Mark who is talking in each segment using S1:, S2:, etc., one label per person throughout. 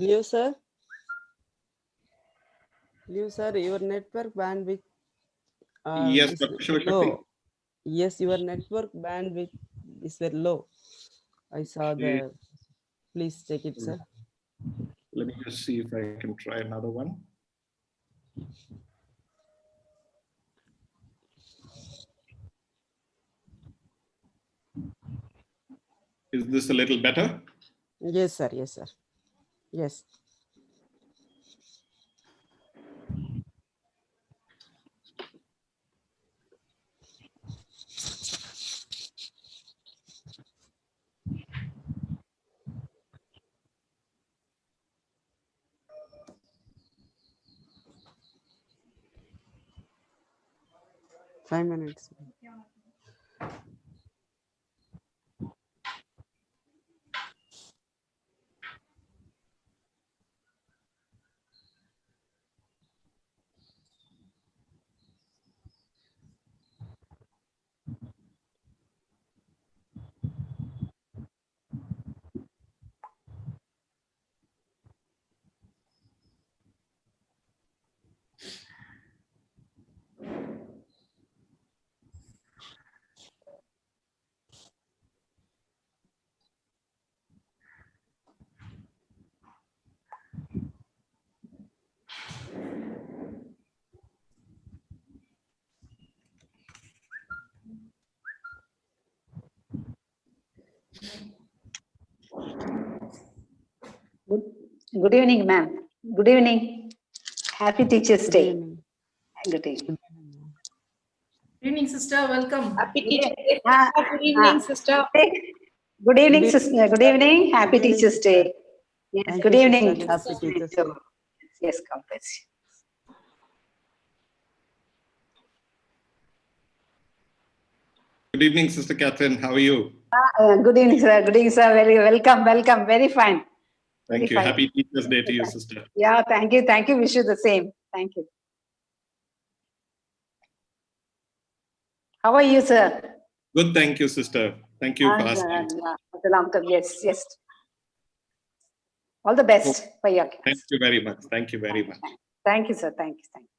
S1: Liu sir, your network bandwidth
S2: Yes,
S1: is
S2: Dr. Shivashakti.
S1: low. Yes, your network bandwidth is very low. I saw the. Please check it, sir.
S2: Let me just see if I can try another one. Is this a little better?
S1: Yes, sir. Yes, sir. Yes. Five minutes.
S3: Good evening, ma'am. Good evening. Happy Teachers'
S1: Good
S3: Day.
S1: evening.
S3: Good evening.
S4: Good evening, sister. Welcome.
S5: Happy
S3: Good
S5: Teacher's
S3: evening.
S5: Day. Good evening, sister.
S3: Good evening,
S1: Good
S3: sister. Good evening. Happy
S1: Good evening,
S3: Teachers'
S1: sister.
S3: Day. Yes,
S1: Thank
S3: good
S1: you,
S3: evening.
S1: sister. Happy Teachers' Day.
S3: Yes, God bless you.
S2: Good evening, Sister Catherine. How are you?
S3: Good evening, sir. Good evening, sir. Very welcome. Welcome. Very fine.
S2: Thank
S3: Very
S2: you.
S3: fine.
S2: Happy Teachers' Day to you, sister.
S3: Yeah, thank you. Thank you. Wish you the same. Thank you. How are you, sir?
S2: Good, thank you, sister. Thank you for asking.
S3: For the long term. Yes, yes. All the best for your class.
S2: Thank you very much. Thank you very much.
S3: Thank you, sir. Thank you. Thank you.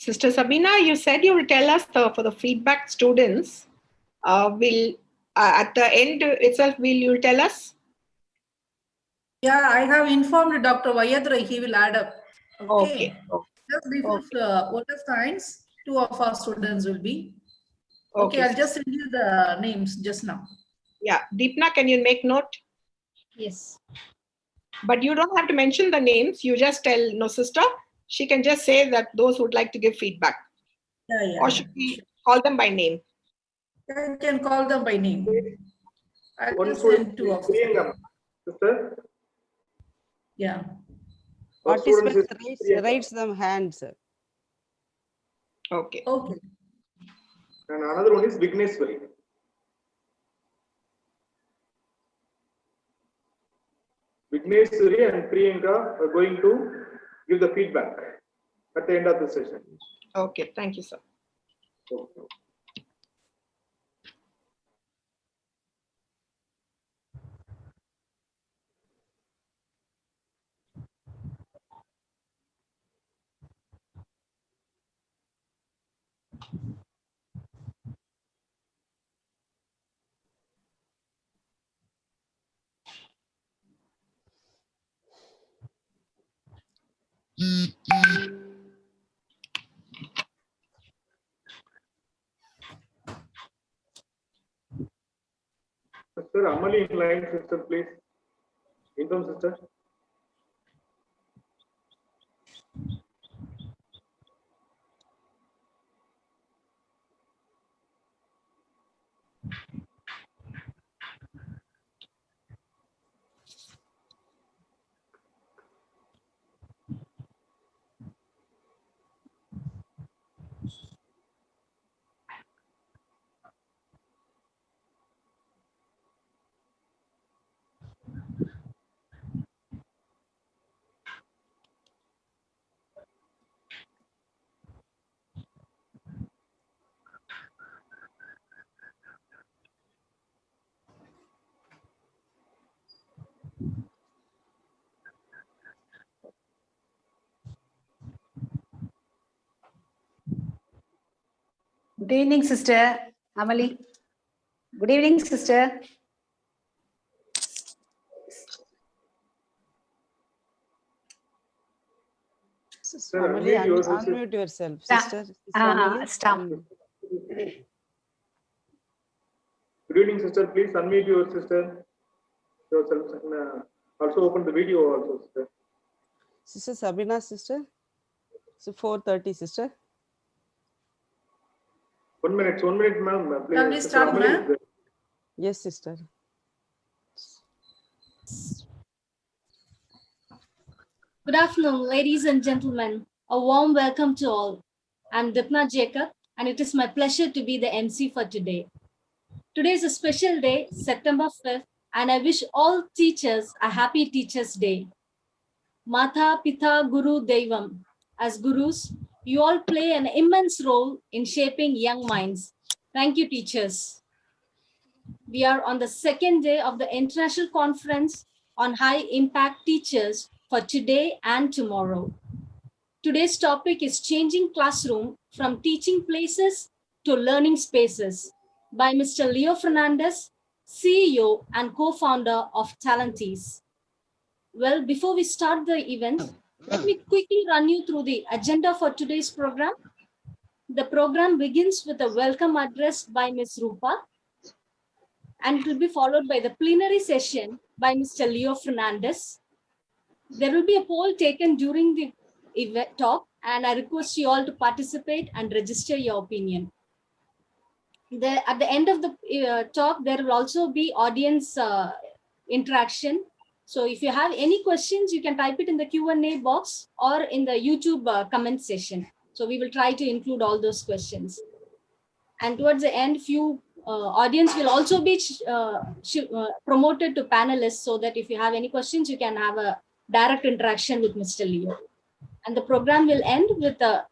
S5: Sister Sabina, you said you will tell us for the feedback students. Will at the end itself, will you tell us?
S4: Yeah, I have informed Dr. Vayadra, he will add up.
S5: Okay.
S4: Just before vote of thanks, 2 of our students will be. Okay,
S5: Okay.
S4: I'll just send you the names just now.
S5: Yeah, Deepna, can you make note?
S4: Yes.
S5: But you don't have to mention the names. You just tell, no, sister, she can just say that those who would like to give feedback.
S4: Yeah.
S5: Or should we call them by name?
S4: You can call them by name. I'll
S2: One
S4: just
S2: student
S4: send 2 of them.
S2: Priyanka, sister.
S4: Yeah.
S2: One student
S1: Participants
S2: is
S1: raise them hands.
S5: Okay.
S4: Okay.
S2: and another one is Vigneshwari. Vigneshwari and Priyanka are going to give the feedback at the end of the session.
S5: Okay, thank you, sir.
S2: Okay. Sister Amali in line, sister, please. Income, sister.
S3: Good evening, Sister Amali. Good evening, Sister.
S1: Sister Amali, unmute yourself. Sister Amali.
S3: Stop.
S2: Good evening, sister. Please unmute your sister yourself and also open the video also, sister.
S1: Sister Sabina, sister. So 4:30, sister.
S2: 1 minute, ma'am. Please.
S4: Can we start, ma'am?
S1: Yes, sister.
S6: Good afternoon, ladies and gentlemen. A warm welcome to all. I'm Dipna Jacob, and it is my pleasure to be the MC for today. Today is a special day, September 5th, and I wish all teachers a happy Teachers' Day. Mata, Pita, Guru, Devam. As gurus, you all play an immense role in shaping young minds. Thank you, teachers. We are on the second day of the International Conference on High Impact Teachers for today and tomorrow. Today's topic is Changing Classroom from Teaching Places to Learning Spaces by Mr. Leo Fernandez, CEO and co-founder of Talentees. Well, before we start the event, let me quickly run you through the agenda for today's program. The program begins with a welcome address by Ms. Rupa, and it will be followed by the plenary session by Mr. Leo Fernandez. There will be a poll taken during the event talk, and I request you all to participate and register your opinion. At the end of the talk, there will also be audience interaction. So if you have any questions, you can type it in the Q&A box or in the YouTube comment session. So we will try to include all those questions. And towards the end, few audience will also be promoted to panelists, so that if you have any questions, you can have a direct interaction with Mr. Leo. And the program will end with a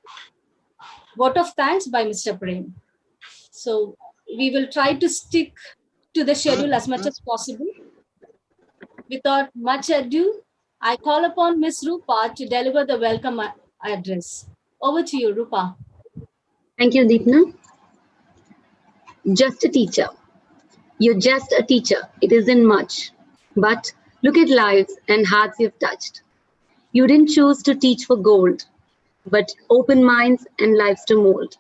S6: vote of thanks by Mr. Prem. So we will try to stick to the schedule as much as possible. Without much ado, I call upon Ms. Rupa to deliver the welcome address. Over to you, Rupa.
S7: Thank you, Deepna. Just a teacher. You're just a teacher. It isn't much. But look at lives and hearts you've touched. You didn't choose to teach for gold, but open minds and lives to mold.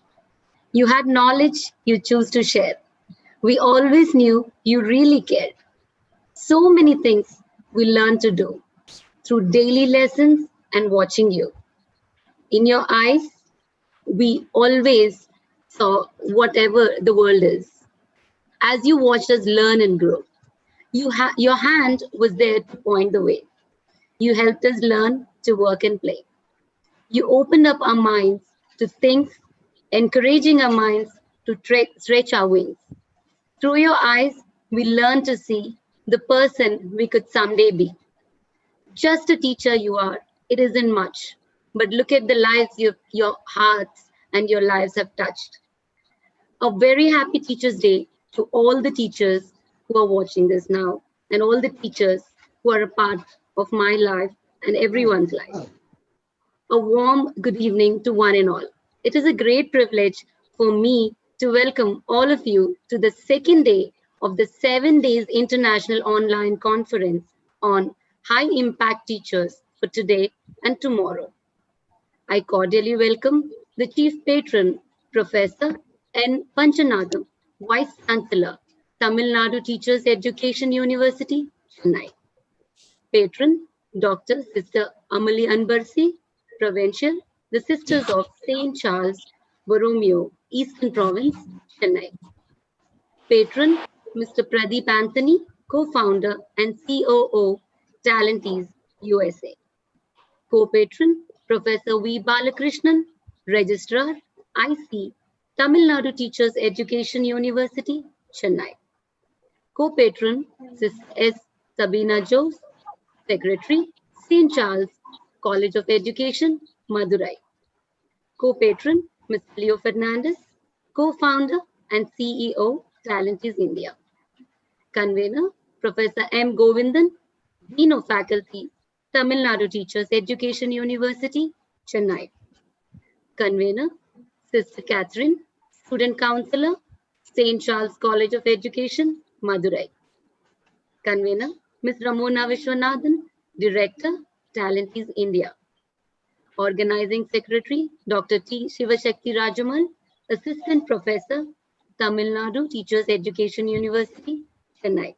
S7: You had knowledge you choose to share. We always knew you really cared. So many things we learned to do through daily lessons and watching you. In your eyes, we always saw whatever the world is. As you watched us learn and grow, your hand was there to point the way. You helped us learn to work and play. You opened up our minds to think, encouraging our minds to stretch our wings. Through your eyes, we learned to see the person we could someday be. Just a teacher you are. It isn't much, but look at the lives your hearts and your lives have touched. A very happy Teachers' Day to all the teachers who are watching this now and all the teachers who are a part of my life and everyone's life. A warm good evening to one and all. It is a great privilege for me to welcome all of you to the second day of the 7 days International Online Conference on High Impact Teachers for today and tomorrow. I cordially welcome the Chief Patron, Professor N. Panchanagam, Vice Chancellor, Tamil Nadu Teachers Education University, Chennai. Patron, Dr. Sister Amali Anbarsi, Provincial, the Sisters of St. Charles Borromeo, Eastern Province, Chennai. Patron, Mr. Pradeep Anthony, co-founder and COO, Talentees, USA. Co-patron, Professor V. Balakrishnan, Registrar, IC, Tamil Nadu Teachers Education University, Chennai. Co-patron, Sister S. Sabina Jose, Secretary, St. Charles College of Education, Madurai. Co-patron, Mr. Leo Fernandez, co-founder and CEO, Talentees India. Convener, Professor M. Govindan, Dean of Faculty, Tamil Nadu Teachers Education University, Chennai. Convener, Sister Catherine, Student Counselor, St. Charles College of Education, Madurai. Convener, Ms. Ramona Vishwanathan, Director, Talentees India. Organizing Secretary, Dr. T. Shivashakti Rajamal, Assistant Professor, Tamil Nadu Teachers Education University, Chennai.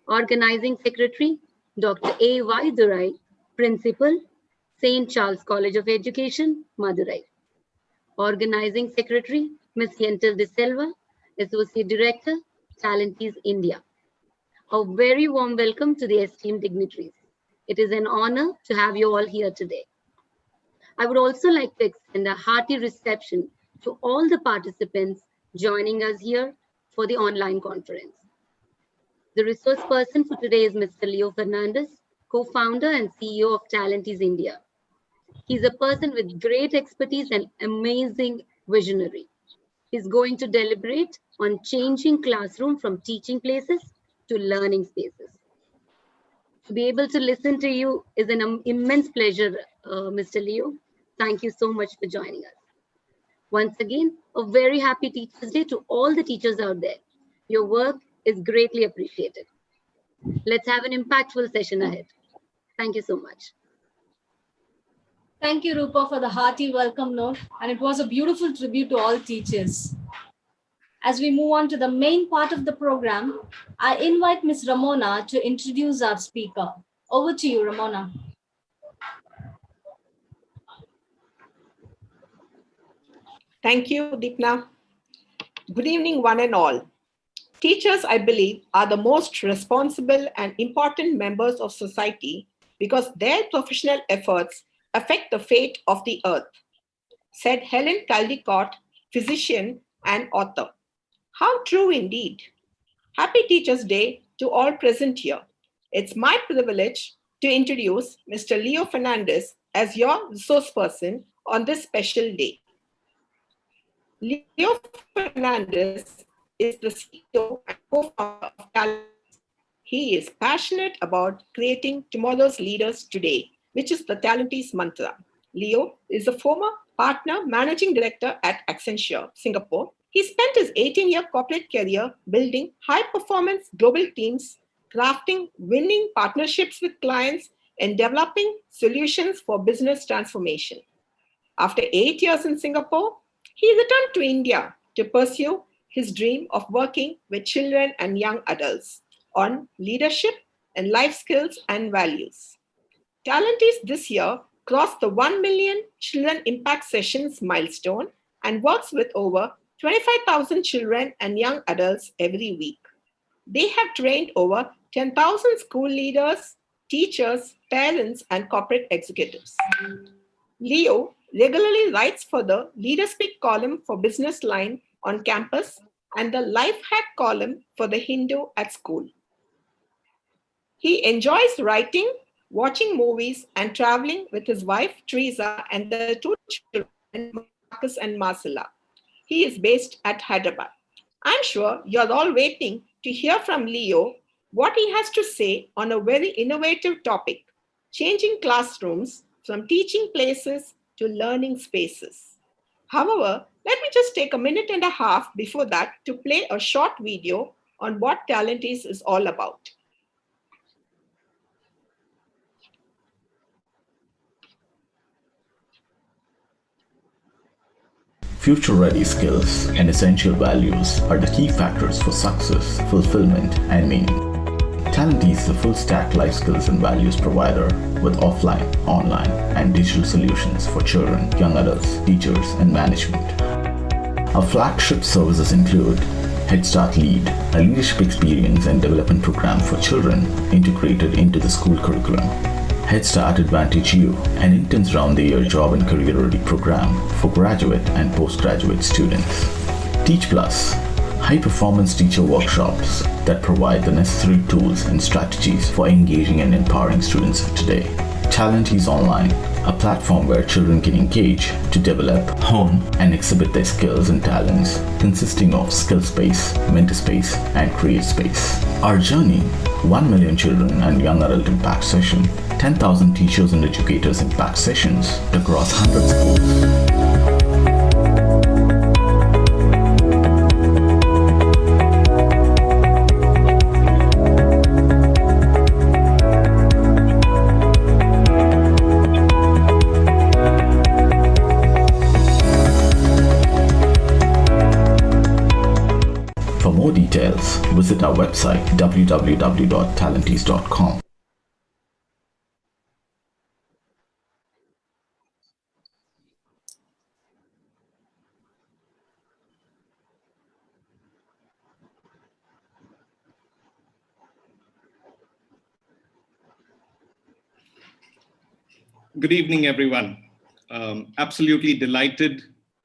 S7: Organizing Secretary, Dr. A. Y. Durai, Principal, St. Charles College of Education, Madurai. Organizing Secretary, Ms. Yentel De Silva, Associate Director, Talentees India. A very warm welcome to the esteemed dignitaries. It is an honor to have you all here today. I would also like to extend a hearty reception to all the participants joining us here for the online conference. The resource person for today is Mr. Leo Fernandez, co-founder and CEO of Talentees India. He's a person with great expertise and amazing visionary. He's going to deliberate on changing classroom from teaching places to learning spaces. To be able to listen to you is an immense pleasure, Mr. Leo. Thank you so much for joining us. Once again, a very happy Teachers' Day to all the teachers out there. Your work is greatly appreciated. Let's have an impactful session ahead. Thank you so much.
S6: Thank you, Rupa, for the hearty welcome note. And it was a beautiful tribute to all teachers. As we move on to the main part of the program, I invite Ms. Ramona to introduce our speaker. Over to you, Ramona.
S5: Thank you, Deepna. Good evening, one and all. Teachers, I believe, are the most responsible and important members of society because their professional efforts affect the fate of the earth, said Helen Caldicott, physician and author. How true indeed. Happy Teachers' Day to all present here. It's my privilege to introduce Mr. Leo Fernandez as your resource person on this special day. Leo Fernandez is the CEO and co-founder of Talentees. He is passionate about creating tomorrow's leaders today, which is the Talentees mantra. Leo is a former partner managing director at Accenture, Singapore. He spent his 18-year corporate career building high-performance global teams, crafting winning partnerships with clients, and developing solutions for business transformation. After 8 years in Singapore, he returned to India to pursue his dream of working with children and young adults on leadership and life skills and values. Talentees this year crossed the 1 million Children Impact Sessions milestone and works with over 25,000 children and young adults every week. They have trained over 10,000 school leaders, teachers, parents, and corporate executives. Leo regularly writes for the Leader Speak column for Business Line on campus and the Life Hack column for the Hindu at school. He enjoys writing, watching movies, and traveling with his wife, Teresa, and their 2 children, Marcus and Marcella. He is based at Hyderabad. I'm sure you're all waiting to hear from Leo what he has to say on a very innovative topic, changing classrooms from teaching places to learning spaces. However, let me just take a minute and a half before that to play a short video on what Talentees is all about.
S8: Future-ready skills and essential values are the key factors for success, fulfillment, and meaning. Talentees is a full-stack life skills and values provider with offline, online, and digital solutions for children, young adults, teachers, and management. Our flagship services include Head Start Lead, a leadership experience and development program for children integrated into the school curriculum. Head Start Advantage U, an intense round-the-year job and career-ready program for graduate and postgraduate students. Teach Plus, high-performance teacher workshops that provide the necessary tools and strategies for engaging and empowering students today. Talentees Online, a platform where children can engage to develop, hone, and exhibit their skills and talents, consisting of Skill Space, Mentor Space, and Create Space. Our journey: 1 million children and young adult impact session, 10,000 teachers and educators impact sessions across 100 schools. For more details, visit our website www.talentees.com.
S9: Good evening, everyone. Absolutely delighted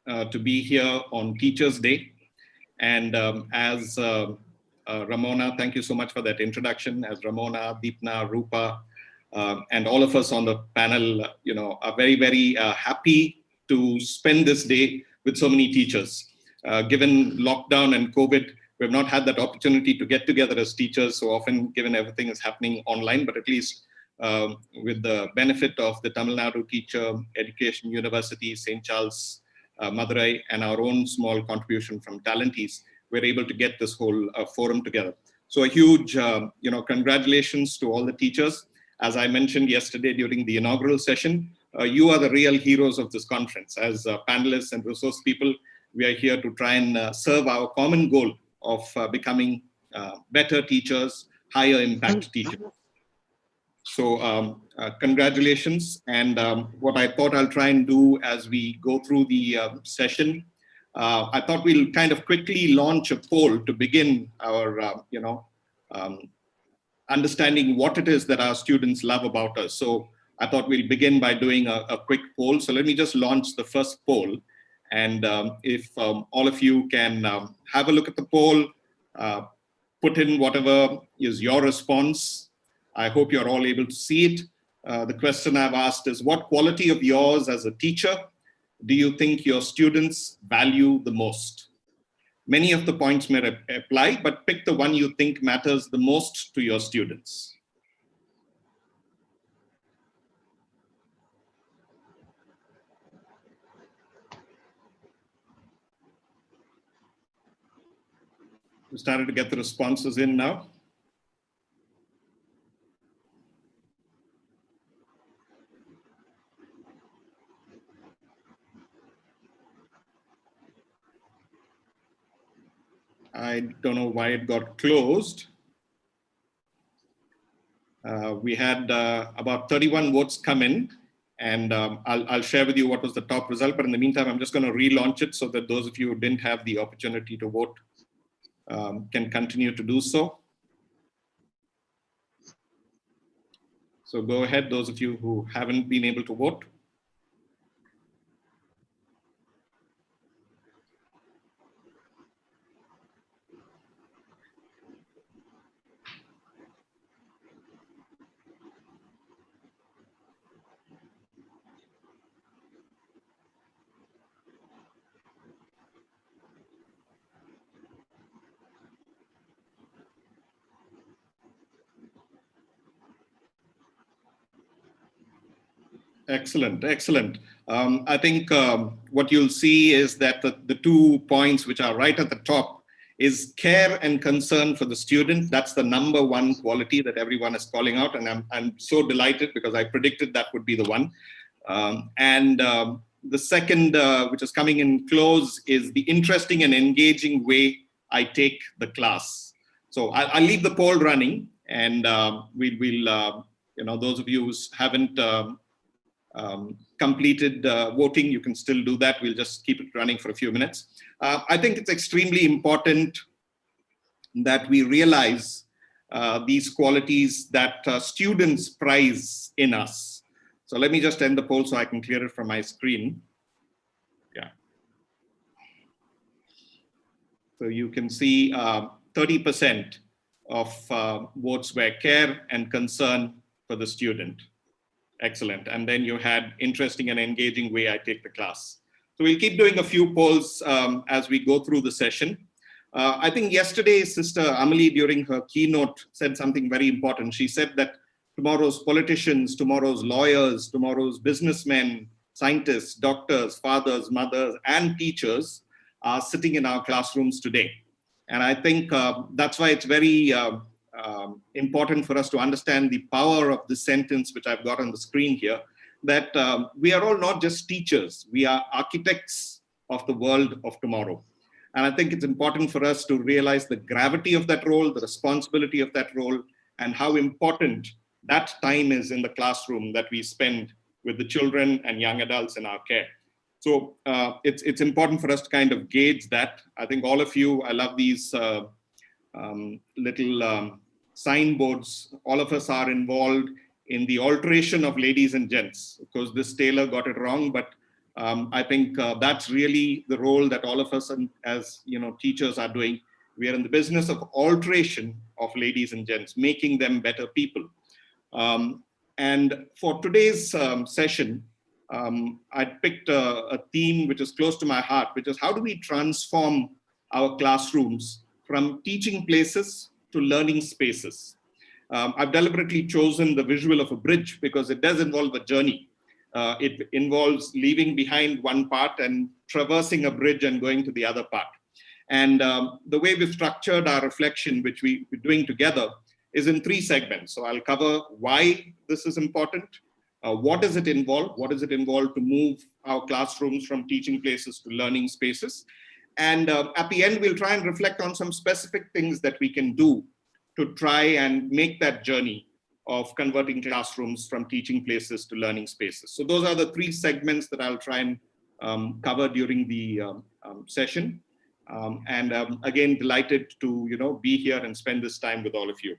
S9: to be here on Teachers' Day. And as Ramona, thank you so much for that introduction. As Ramona, Deepna, Rupa, and all of us on the panel, are very, very happy to spend this day with so many teachers. Given lockdown and COVID, we've not had that opportunity to get together as teachers so often, given everything is happening online, but at least with the benefit of the Tamil Nadu Teacher Education University, St. Charles, Madurai, and our own small contribution from Talentees, we're able to get this whole forum together. So a huge, congratulations to all the teachers. As I mentioned yesterday during the inaugural session, you are the real heroes of this conference. As panelists and resource people, we are here to try and serve our common goal of becoming better teachers, higher impact teachers. So congratulations. And what I thought I'll try and do as we go through the session, I thought we'll kind of quickly launch a poll to begin our, understanding what it is that our students love about us. So I thought we'll begin by doing a quick poll. So let me just launch the first poll. And if all of you can have a look at the poll, put in whatever is your response. I hope you're all able to see it. The question I've asked is, what quality of yours as a teacher do you think your students value the most? Many of the points may apply, but pick the one you think matters the most to your students. We started to get the responses in now. I don't know why it got closed. We had about 31 votes come in, and I'll share with you what was the top result. But in the meantime, I'm just going to relaunch it so that those of you who didn't have the opportunity to vote can continue to do so. So go ahead, those of you who haven't been able to vote. Excellent, excellent. I think what you'll see is that the 2 points which are right at the top is care and concern for the student. That's the #1 quality that everyone is calling out. And I'm so delighted because I predicted that would be the one. The second, which is coming in close, is the interesting and engaging way I take the class. So I'll leave the poll running, and we'll those of you who haven't completed voting, you can still do that. We'll just keep it running for a few minutes. I think it's extremely important that we realize these qualities that students prize in us. So let me just end the poll so I can clear it from my screen. Yeah. So you can see 30% of votes were care and concern for the student. Excellent. And then you had interesting and engaging way I take the class. So we'll keep doing a few polls as we go through the session. I think yesterday, Sister Amalie, during her keynote, said something very important. She said that tomorrow's politicians, tomorrow's lawyers, tomorrow's businessmen, scientists, doctors, fathers, mothers, and teachers are sitting in our classrooms today. And I think that's why it's very important for us to understand the power of this sentence, which I've got on the screen here, that we are all not just teachers, we are architects of the world of tomorrow. And I think it's important for us to realize the gravity of that role, the responsibility of that role, and how important that time is in the classroom that we spend with the children and young adults in our care. So it's important for us to kind of gauge that. I think all of you, I love these little signboards. All of us are involved in the alteration of ladies and gents. Of course, this tailor got it wrong, but I think that's really the role that all of us as teachers are doing. We are in the business of alteration of ladies and gents, making them better people. And for today's session, I picked a theme which is close to my heart, which is how do we transform our classrooms from teaching places to learning spaces. I've deliberately chosen the visual of a bridge because it does involve a journey. It involves leaving behind one part and traversing a bridge and going to the other part. And the way we've structured our reflection, which we're doing together, is in 3 segments. So I'll cover why this is important, what does it involve, what does it involve to move our classrooms from teaching places to learning spaces. And at the end, we'll try and reflect on some specific things that we can do to try and make that journey of converting classrooms from teaching places to learning spaces. So those are the 3 segments that I'll try and cover during the session. Again, delighted to be here and spend this time with all of you.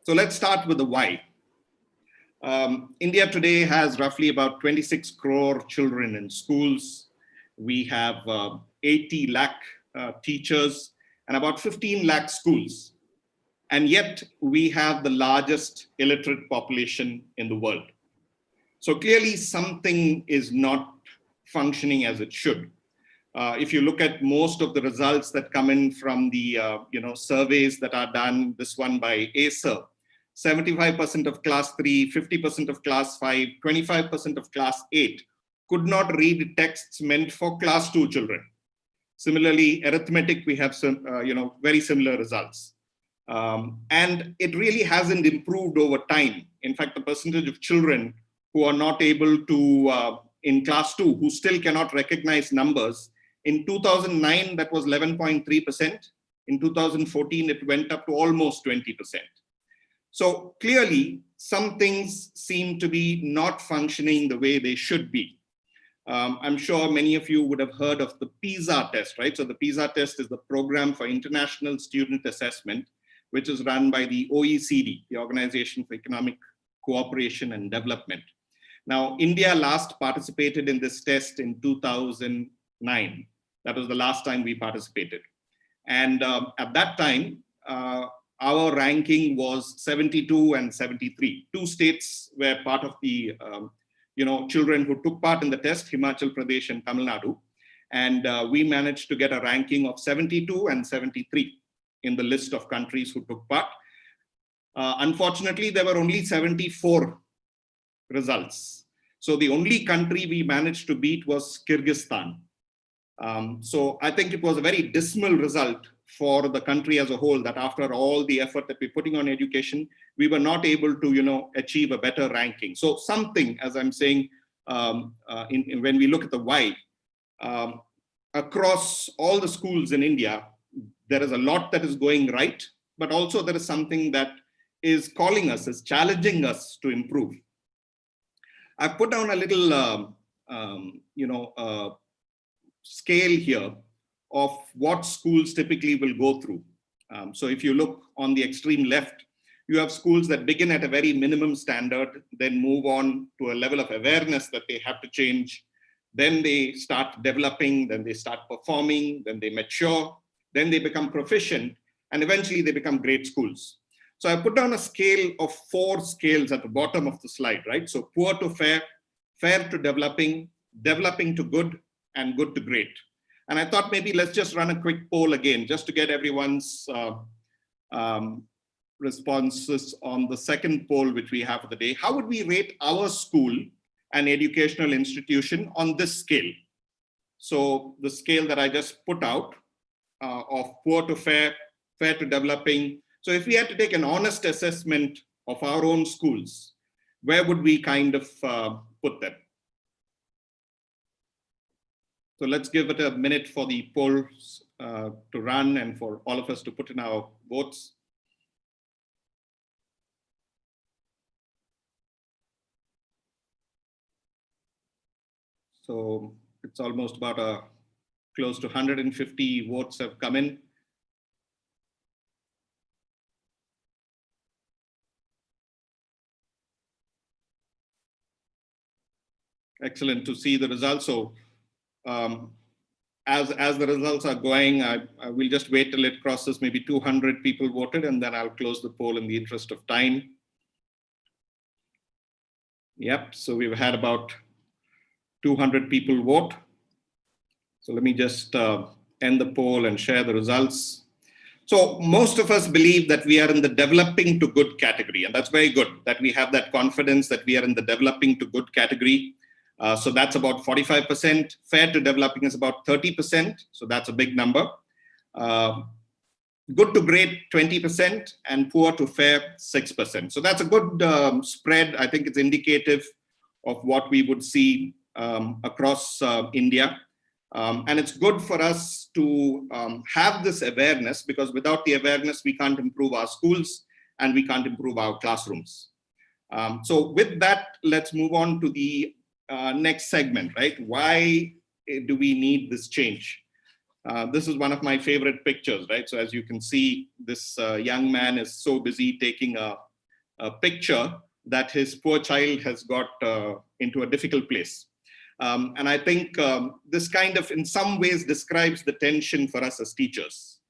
S9: So let's start with the why. India today has roughly about 26 crore children in schools. We have 80 lakh teachers and about 15 lakh schools. And yet we have the largest illiterate population in the world. So clearly something is not functioning as it should. If you look at most of the results that come in from the surveys that are done, this one by ACER, 75% of class 3, 50% of class 5, 25% of class 8 could not read texts meant for class 2 children. Similarly, arithmetic, we have some, very similar results. And it really hasn't improved over time. In fact, the percentage of children who are not able to, in class 2, who still cannot recognize numbers, in 2009, that was 11.3%. In 2014, it went up to almost 20%. So clearly, some things seem to be not functioning the way they should be. I'm sure many of you would have heard of the PISA test, right? So the PISA test is the Program for International Student Assessment, which is run by the OECD, the Organization for Economic Cooperation and Development. Now, India last participated in this test in 2009. That was the last time we participated. And at that time, our ranking was 72 and 73. Two states were part of the children who took part in the test, Himachal Pradesh and Tamil Nadu. And we managed to get a ranking of 72 and 73 in the list of countries who took part. Unfortunately, there were only 74 results. So the only country we managed to beat was Kyrgyzstan. So I think it was a very dismal result for the country as a whole, that after all the effort that we're putting on education, we were not able to, achieve a better ranking. So something, as I'm saying, when we look at the why, across all the schools in India, there is a lot that is going right, but also there is something that is calling us, is challenging us to improve. I've put down a little, scale here of what schools typically will go through. So if you look on the extreme left, you have schools that begin at a very minimum standard, then move on to a level of awareness that they have to change. Then they start developing, then they start performing, then they mature, then they become proficient, and eventually they become great schools. So I put down a scale of 4 scales at the bottom of the slide, right? So poor to fair, fair to developing, developing to good, and good to great. And I thought maybe let's just run a quick poll again, just to get everyone's responses on the second poll, which we have for the day. How would we rate our school and educational institution on this scale? So the scale that I just put out of poor to fair, fair to developing. So if we had to take an honest assessment of our own schools, where would we kind of put them? So let's give it a minute for the polls to run and for all of us to put in our votes. So it's almost about close to 150 votes have come in. Excellent to see the results. So as the results are going, I will just wait till it crosses maybe 200 people voted, and then I'll close the poll in the interest of time. Yep, so we've had about 200 people vote. So let me just end the poll and share the results. So most of us believe that we are in the developing to good category, and that's very good that we have that confidence that we are in the developing to good category. So that's about 45%. Fair to developing is about 30%. So that's a big number. Good to great, 20%, and poor to fair, 6%. So that's a good spread. I think it's indicative of what we would see across India. And it's good for us to have this awareness, because without the awareness, we can't improve our schools and we can't improve our classrooms. So with that, let's move on to the next segment, right? Why do we need this change? This is one of my favorite pictures, right? So as you can see, this young man is so busy taking a picture that his poor child has got into a difficult place. And I think this kind of, in some ways, describes the tension for us as teachers.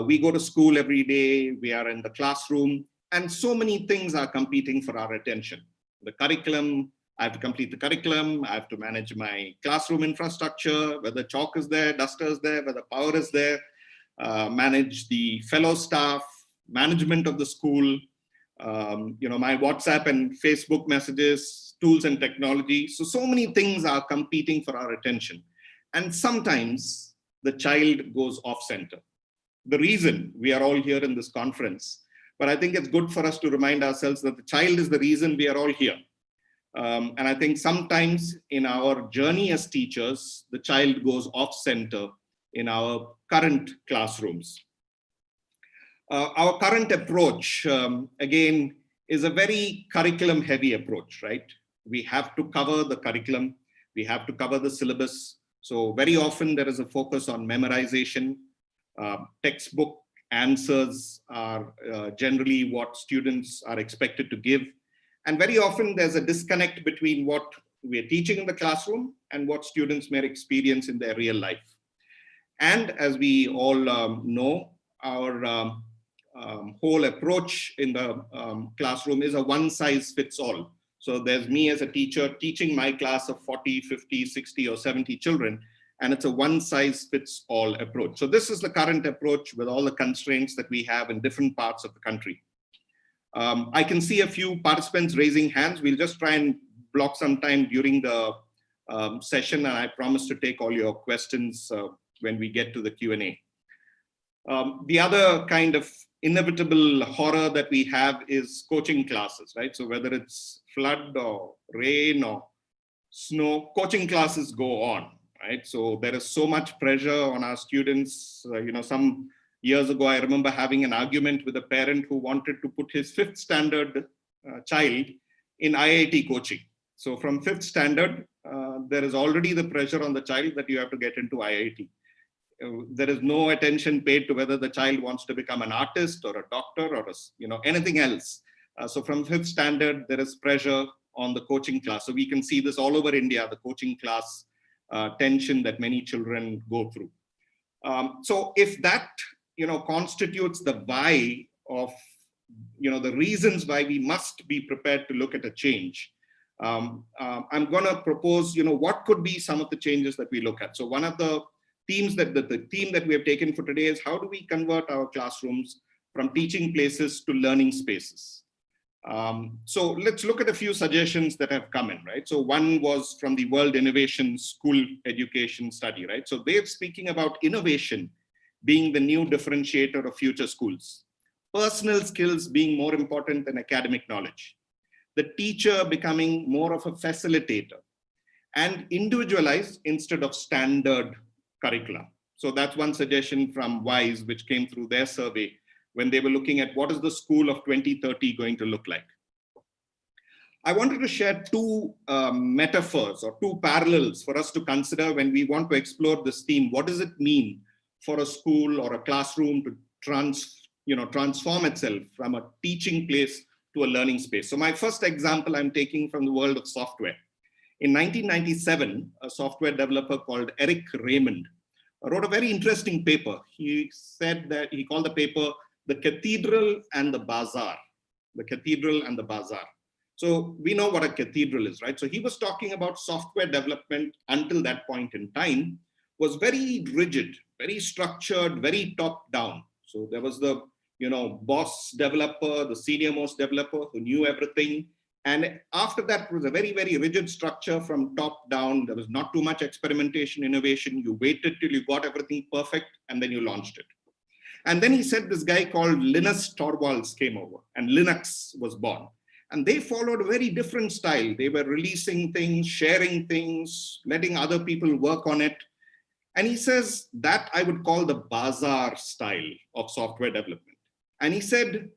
S9: We go to school every day, we are in the classroom, and so many things are competing for our attention. The curriculum, I have to complete the curriculum, I have to manage my classroom infrastructure, whether chalk is there, duster is there, whether power is there, manage the fellow staff, management of the school, my WhatsApp and Facebook messages, tools and technology. So many things are competing for our attention. And sometimes the child goes off center. The reason we are all here in this conference, but I think it's good for us to remind ourselves that the child is the reason we are all here. And I think sometimes in our journey as teachers, the child goes off center in our current classrooms. Our current approach, again, is a very curriculum heavy approach, right? We have to cover the curriculum. We have to cover the syllabus. So very often there is a focus on memorization. Textbook answers are generally what students are expected to give. And very often there's a disconnect between what we're teaching in the classroom and what students may experience in their real life. And as we all know, our whole approach in the classroom is a one size fits all. So there's me as a teacher teaching my class of 40, 50, 60 or 70 children, and it's a one size fits all approach. So this is the current approach with all the constraints that we have in different parts of the country. I can see a few participants raising hands. We'll just try and block some time during the session, and I promise to take all your questions when we get to the Q&A. The other kind of inevitable horror that we have is coaching classes, right? So whether it's flood or rain or snow, coaching classes go on, right? So there is so much pressure on our students. Some years ago, I remember having an argument with a parent who wanted to put his 5th standard child in IIT coaching. So from 5th standard, there is already the pressure on the child that you have to get into IIT. There is no attention paid to whether the child wants to become an artist or a doctor or anything else. So from 5th standard, there is pressure on the coaching class. So we can see this all over India, the coaching class tension that many children go through. So if that constitutes the why of the reasons why we must be prepared to look at a change, I'm going to propose what could be some of the changes that we look at. So one of the themes that the theme that we have taken for today is how do we convert our classrooms from teaching places to learning spaces. So let's look at a few suggestions that have come in, right? So one was from the World Innovation School Education Study, right? So they're speaking about innovation being the new differentiator of future schools, personal skills being more important than academic knowledge, the teacher becoming more of a facilitator, and individualized instead of standard curriculum. So that's one suggestion from WISE, which came through their survey when they were looking at what is the school of 2030 going to look like. I wanted to share two metaphors or two parallels for us to consider when we want to explore this theme. What does it mean for a school or a classroom to transform itself from a teaching place to a learning space? So my first example I'm taking from the world of software. In 1997, a software developer called Eric Raymond wrote a very interesting paper. He said that he called the paper The Cathedral and the Bazaar. The Cathedral and the Bazaar. So we know what a cathedral is, right? So he was talking about software development until that point in time was very rigid, very structured, very top down. So there was the boss developer, the senior most developer who knew everything. And after that was a very, very rigid structure from top down. There was not too much experimentation, innovation. You waited till you got everything perfect and then you launched it. And then he said this guy called Linus Torvalds came over and Linux was born. And they followed a very different style. They were releasing things, sharing things, letting other people work on it. And he says that I would call the bazaar style of software development. And he said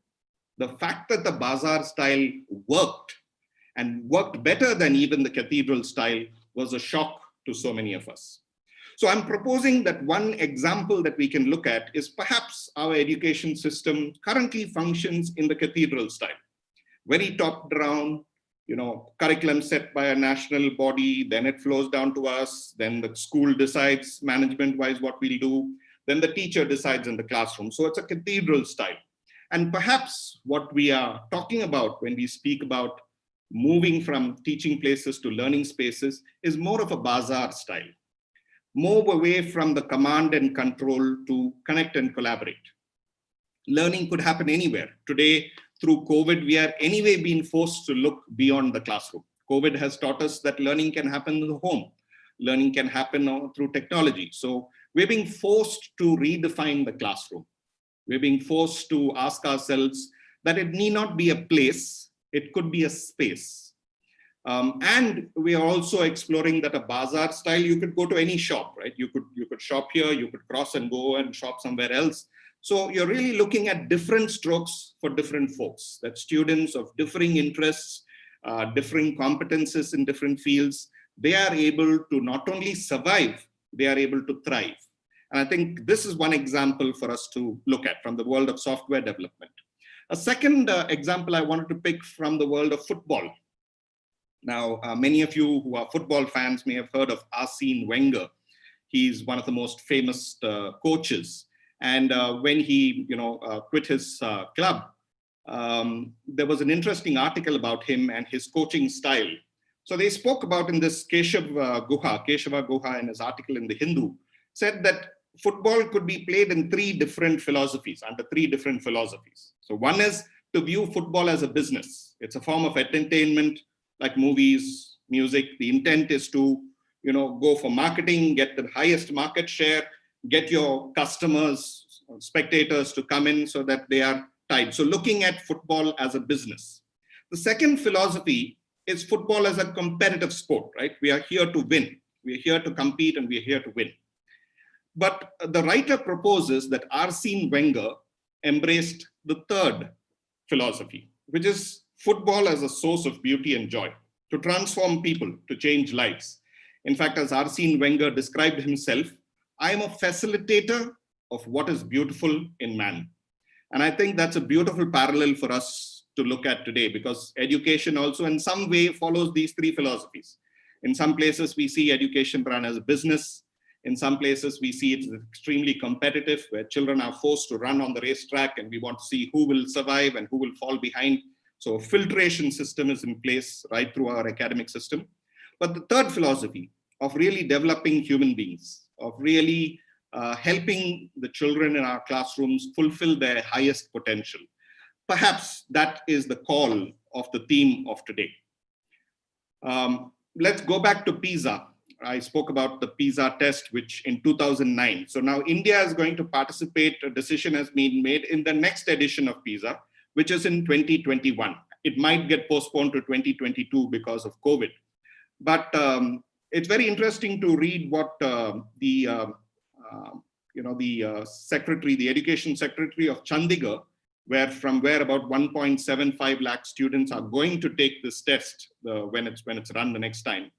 S9: the fact that the bazaar style worked and worked better than even the cathedral style was a shock to so many of us. So I'm proposing that one example that we can look at is perhaps our education system currently functions in the cathedral style. Very top down, curriculum set by a national body, then it flows down to us, then the school decides management-wise what we'll do, then the teacher decides in the classroom. So it's a cathedral style. And perhaps what we are talking about when we speak about moving from teaching places to learning spaces is more of a bazaar style. Move away from the command and control to connect and collaborate. Learning could happen anywhere. Today, through COVID, we are anyway being forced to look beyond the classroom. COVID has taught us that learning can happen in the home. learning can happen through technology. So we're being forced to redefine the classroom. We're being forced to ask ourselves that it need not be a place, it could be a space. And we are also exploring that a bazaar style, you could go to any shop, right? You could shop here, you could cross and go and shop somewhere else. So you're really looking at different strokes for different folks, that students of differing interests, differing competences in different fields, they are able to not only survive, they are able to thrive. And I think this is one example for us to look at from the world of software development. A second example I wanted to pick from the world of football. Now, many of you who are football fans may have heard of ARSENE Wenger. He's one of the most famous coaches. And when he quit his club, there was an interesting article about him and his coaching style. So they spoke about in this Keshava Guha in his article in the Hindu, said that football could be played in three different philosophies, under three different philosophies. So one is to view football as a business. It's a form of entertainment like movies, music. The intent is to go for marketing, get the highest market share, get your customers, spectators to come in so that they are tied. So looking at football as a business. The second philosophy is football as a competitive sport, right? We are here to win. We are here to compete and we are here to win. But the writer proposes that ARSENE Wenger embraced the third philosophy, which is football as a source of beauty and joy, to transform people, to change lives. In fact, as ARSENE Wenger described himself, I am a facilitator of what is beautiful in man. And I think that's a beautiful parallel for us to look at today, because education also in some way follows these three philosophies. In some places, we see education run as a business. In some places, we see it's extremely competitive, where children are forced to run on the racetrack and we want to see who will survive and who will fall behind. So a filtration system is in place right through our academic system. But the third philosophy of really developing human beings, of really helping the children in our classrooms fulfill their highest potential. Perhaps that is the call of the theme of today. Let's go back to PISA. I spoke about the PISA test, which in 2009. So now India is going to participate. A decision has been made in the next edition of PISA, which is in 2021. It might get postponed to 2022 because of COVID. But it's very interesting to read what the secretary, the education secretary of Chandigarh, where about 1.75 lakh students are going to take this test when it's run the next time.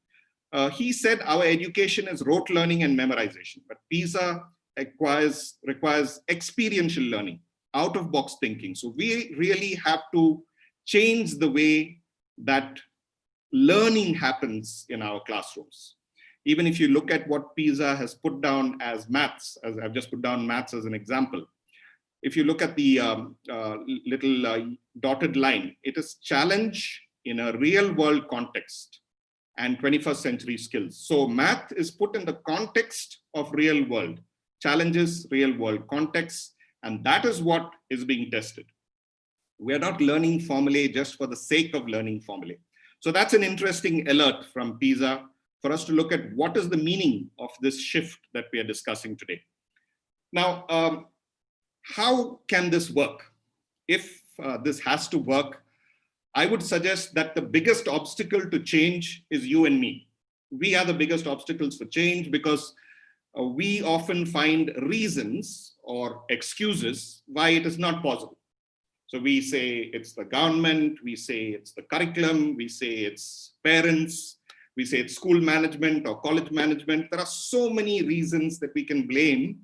S9: He said our education is rote learning and memorization, but PISA requires experiential learning, out-of-box thinking. So we really have to change the way that learning happens in our classrooms. Even if you look at what PISA has put down as maths, as I've just put down maths as an example. If you look at the little dotted line, it is challenge in a real world context and 21st century skills. So math is put in the context of real world, challenges, real world context, and that is what is being tested. We are not learning formulae just for the sake of learning formulae. So that's an interesting alert from PISA for us to look at what is the meaning of this shift that we are discussing today. Now, how can this work? If this has to work, I would suggest that the biggest obstacle to change is you and me. We are the biggest obstacles for change because we often find reasons or excuses why it is not possible. So we say it's the government, we say it's the curriculum, we say it's parents, we say it's school management or college management. There are so many reasons that we can blame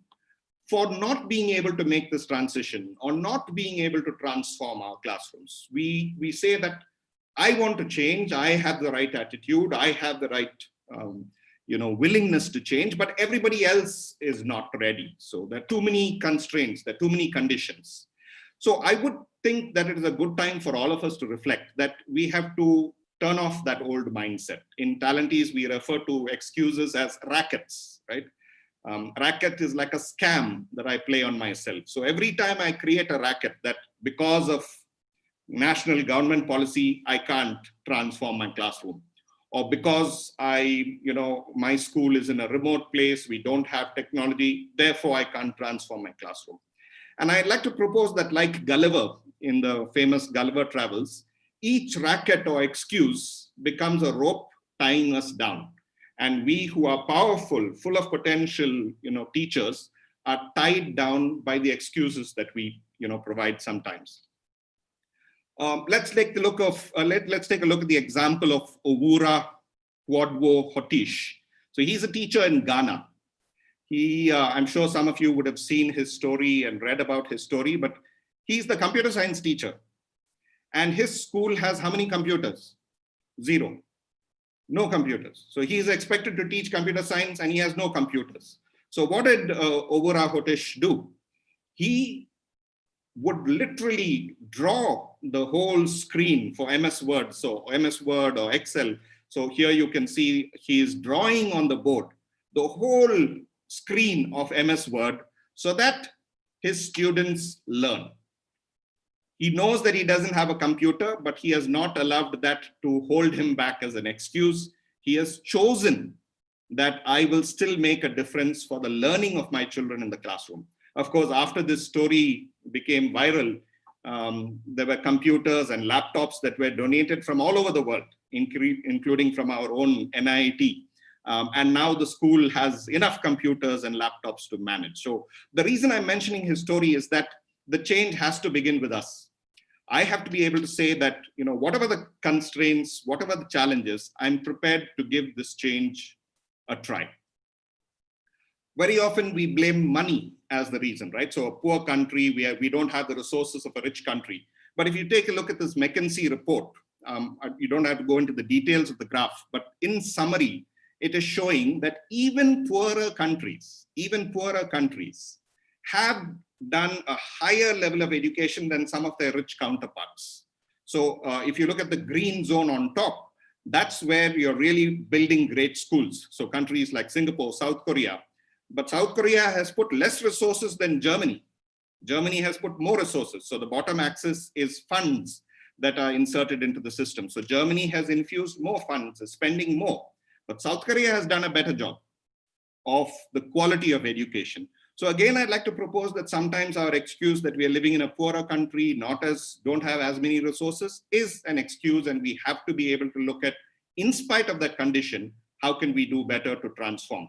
S9: for not being able to make this transition or not being able to transform our classrooms. We say that I want to change, I have the right attitude, I have the right willingness to change, but everybody else is not ready. So there are too many constraints, there are too many conditions. So I would think that it is a good time for all of us to reflect that we have to turn off that old mindset. In Talentees, we refer to excuses as rackets, right? Racket is like a scam that I play on myself. So every time I create a racket that because of national government policy, I can't transform my classroom. or because my school is in a remote place, we don't have technology, therefore I can't transform my classroom. And I'd like to propose that, like Gulliver in the famous Gulliver Travels, each racket or excuse becomes a rope tying us down. And we who are powerful, full of potential, teachers are tied down by the excuses that we, provide sometimes. Let's take a look at the example of Owura Kwadwo Hotish. So he's a teacher in Ghana. I'm sure some of you would have seen his story and read about his story, but he's the computer science teacher. And his school has how many computers? 0. No computers. So he is expected to teach computer science and he has no computers. So what did Owura Hotish do? He would literally draw the whole screen for MS Word. So MS Word or Excel. So here you can see he is drawing on the board the whole screen of MS Word so that his students learn. He knows that he doesn't have a computer, but he has not allowed that to hold him back as an excuse. He has chosen that I will still make a difference for the learning of my children in the classroom. Of course, after this story became viral, there were computers and laptops that were donated from all over the world, including from our own NIT. And now the school has enough computers and laptops to manage. So the reason I'm mentioning his story is that the change has to begin with us. I have to be able to say that, whatever the constraints, whatever the challenges, I'm prepared to give this change a try. Very often we blame money as the reason, right? So a poor country, we don't have the resources of a rich country. But if you take a look at this McKinsey report, you don't have to go into the details of the graph, but in summary, it is showing that even poorer countries have done a higher level of education than some of their rich counterparts. So if you look at the green zone on top, that's where you're really building great schools. So countries like Singapore, South Korea. But South Korea has put less resources than Germany. Germany has put more resources. So the bottom axis is funds that are inserted into the system. So Germany has infused more funds, is spending more. But South Korea has done a better job of the quality of education. So again, I'd like to propose that sometimes our excuse that we are living in a poorer country, don't have as many resources, is an excuse, and we have to be able to look at, in spite of that condition, how can we do better to transform?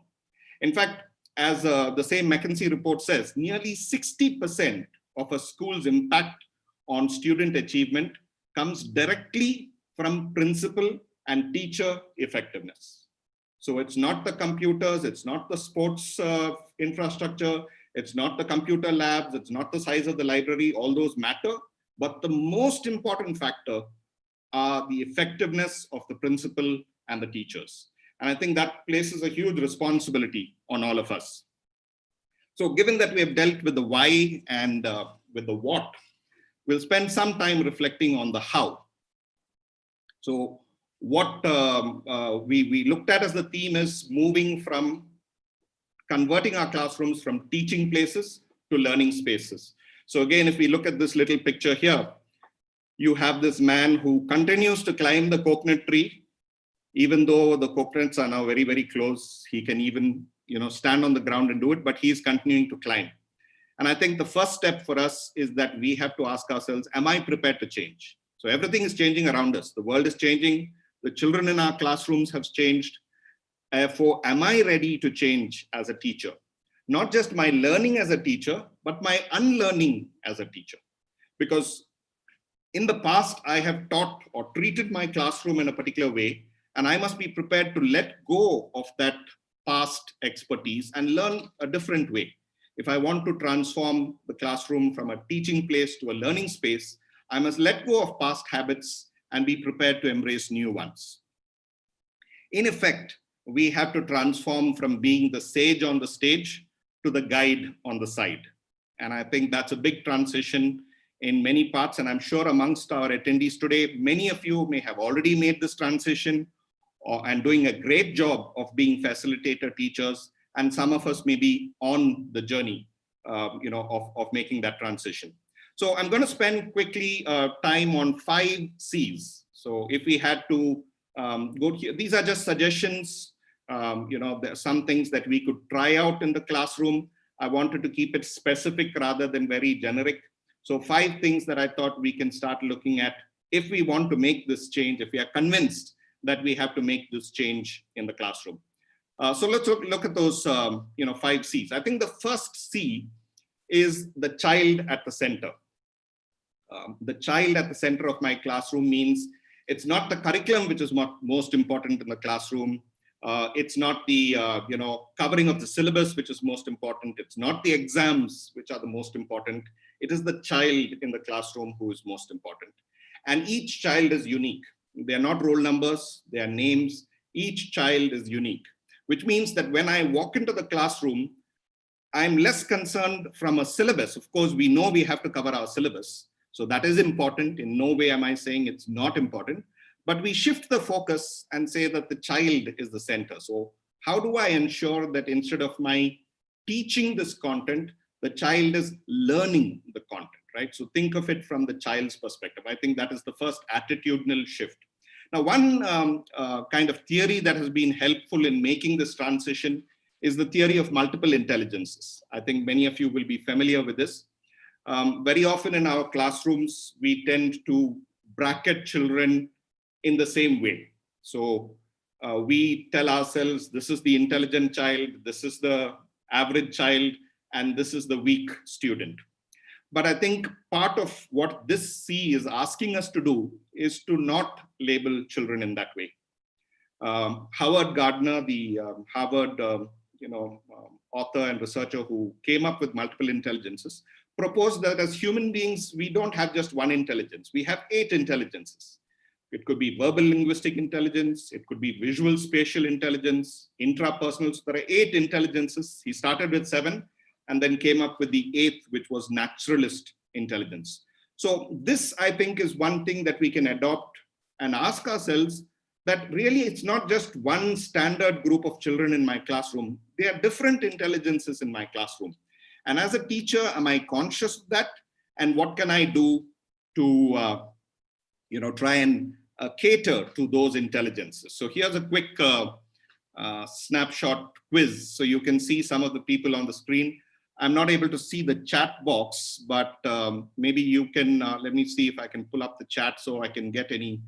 S9: In fact, as the same McKinsey report says, nearly 60% of a school's impact on student achievement comes directly from principal and teacher effectiveness. So it's not the computers, it's not the sports infrastructure, it's not the computer labs, it's not the size of the library, all those matter. But the most important factor are the effectiveness of the principal and the teachers. And I think that places a huge responsibility on all of us. So given that we have dealt with the why and with the what, we'll spend some time reflecting on the how. So what we looked at as the theme is moving from converting our classrooms from teaching places to learning spaces. So again, if we look at this little picture here, you have this man who continues to climb the coconut tree, even though the coconuts are now very, very close. He can even stand on the ground and do it, but he's continuing to climb. And I think the first step for us is that we have to ask ourselves, am I prepared to change? So everything is changing around us. The world is changing. The children in our classrooms have changed. Therefore, am I ready to change as a teacher? Not just my learning as a teacher, but my unlearning as a teacher. Because in the past, I have taught or treated my classroom in a particular way, and I must be prepared to let go of that past expertise and learn a different way. If I want to transform the classroom from a teaching place to a learning space, I must let go of past habits and be prepared to embrace new ones. In effect, we have to transform from being the sage on the stage to the guide on the side. And I think that's a big transition in many parts. And I'm sure amongst our attendees today, many of you may have already made this transition and doing a great job of being facilitator teachers. And some of us may be on the journey of making that transition. So I'm going to spend quickly time on 5 C's. So if we had to go here. These are just suggestions. There are some things that we could try out in the classroom. I wanted to keep it specific rather than very generic. So 5 things that I thought we can start looking at if we want to make this change, if we are convinced that we have to make this change in the classroom. So let's look at those 5 C's. I think the first C is the child at the center. The child at the center of my classroom means it's not the curriculum which is most important in the classroom. It's not the covering of the syllabus which is most important. It's not the exams which are the most important. It is the child in the classroom who is most important. And each child is unique. They are not roll numbers, they are names. Each child is unique, which means that when I walk into the classroom, I'm less concerned from a syllabus. Of course, we know we have to cover our syllabus. So that is important. In no way am I saying it's not important, but we shift the focus and say that the child is the center. So how do I ensure that instead of my teaching this content, the child is learning the content, right? So think of it from the child's perspective. I think that is the first attitudinal shift. Now, one kind of theory that has been helpful in making this transition is the theory of multiple intelligences. I think many of you will be familiar with this. Very often in our classrooms, we tend to bracket children in the same way. So we tell ourselves, this is the intelligent child, this is the average child, and this is the weak student. But I think part of what this C is asking us to do is to not label children in that way. Howard Gardner, the Harvard author and researcher who came up with multiple intelligences, proposed that as human beings, we don't have just one intelligence. We have 8 intelligences. It could be verbal linguistic intelligence. It could be visual spatial intelligence, intrapersonal. So there are 8 intelligences. He started with 7 and then came up with the 8th, which was naturalist intelligence. So this, I think, is one thing that we can adopt and ask ourselves that really it's not just one standard group of children in my classroom. There are different intelligences in my classroom. And as a teacher, am I conscious of that? And what can I do to try and cater to those intelligences? So here's a quick snapshot quiz. So you can see some of the people on the screen. I'm not able to see the chat box, but maybe you can, let me see if I can pull up the chat so I can get any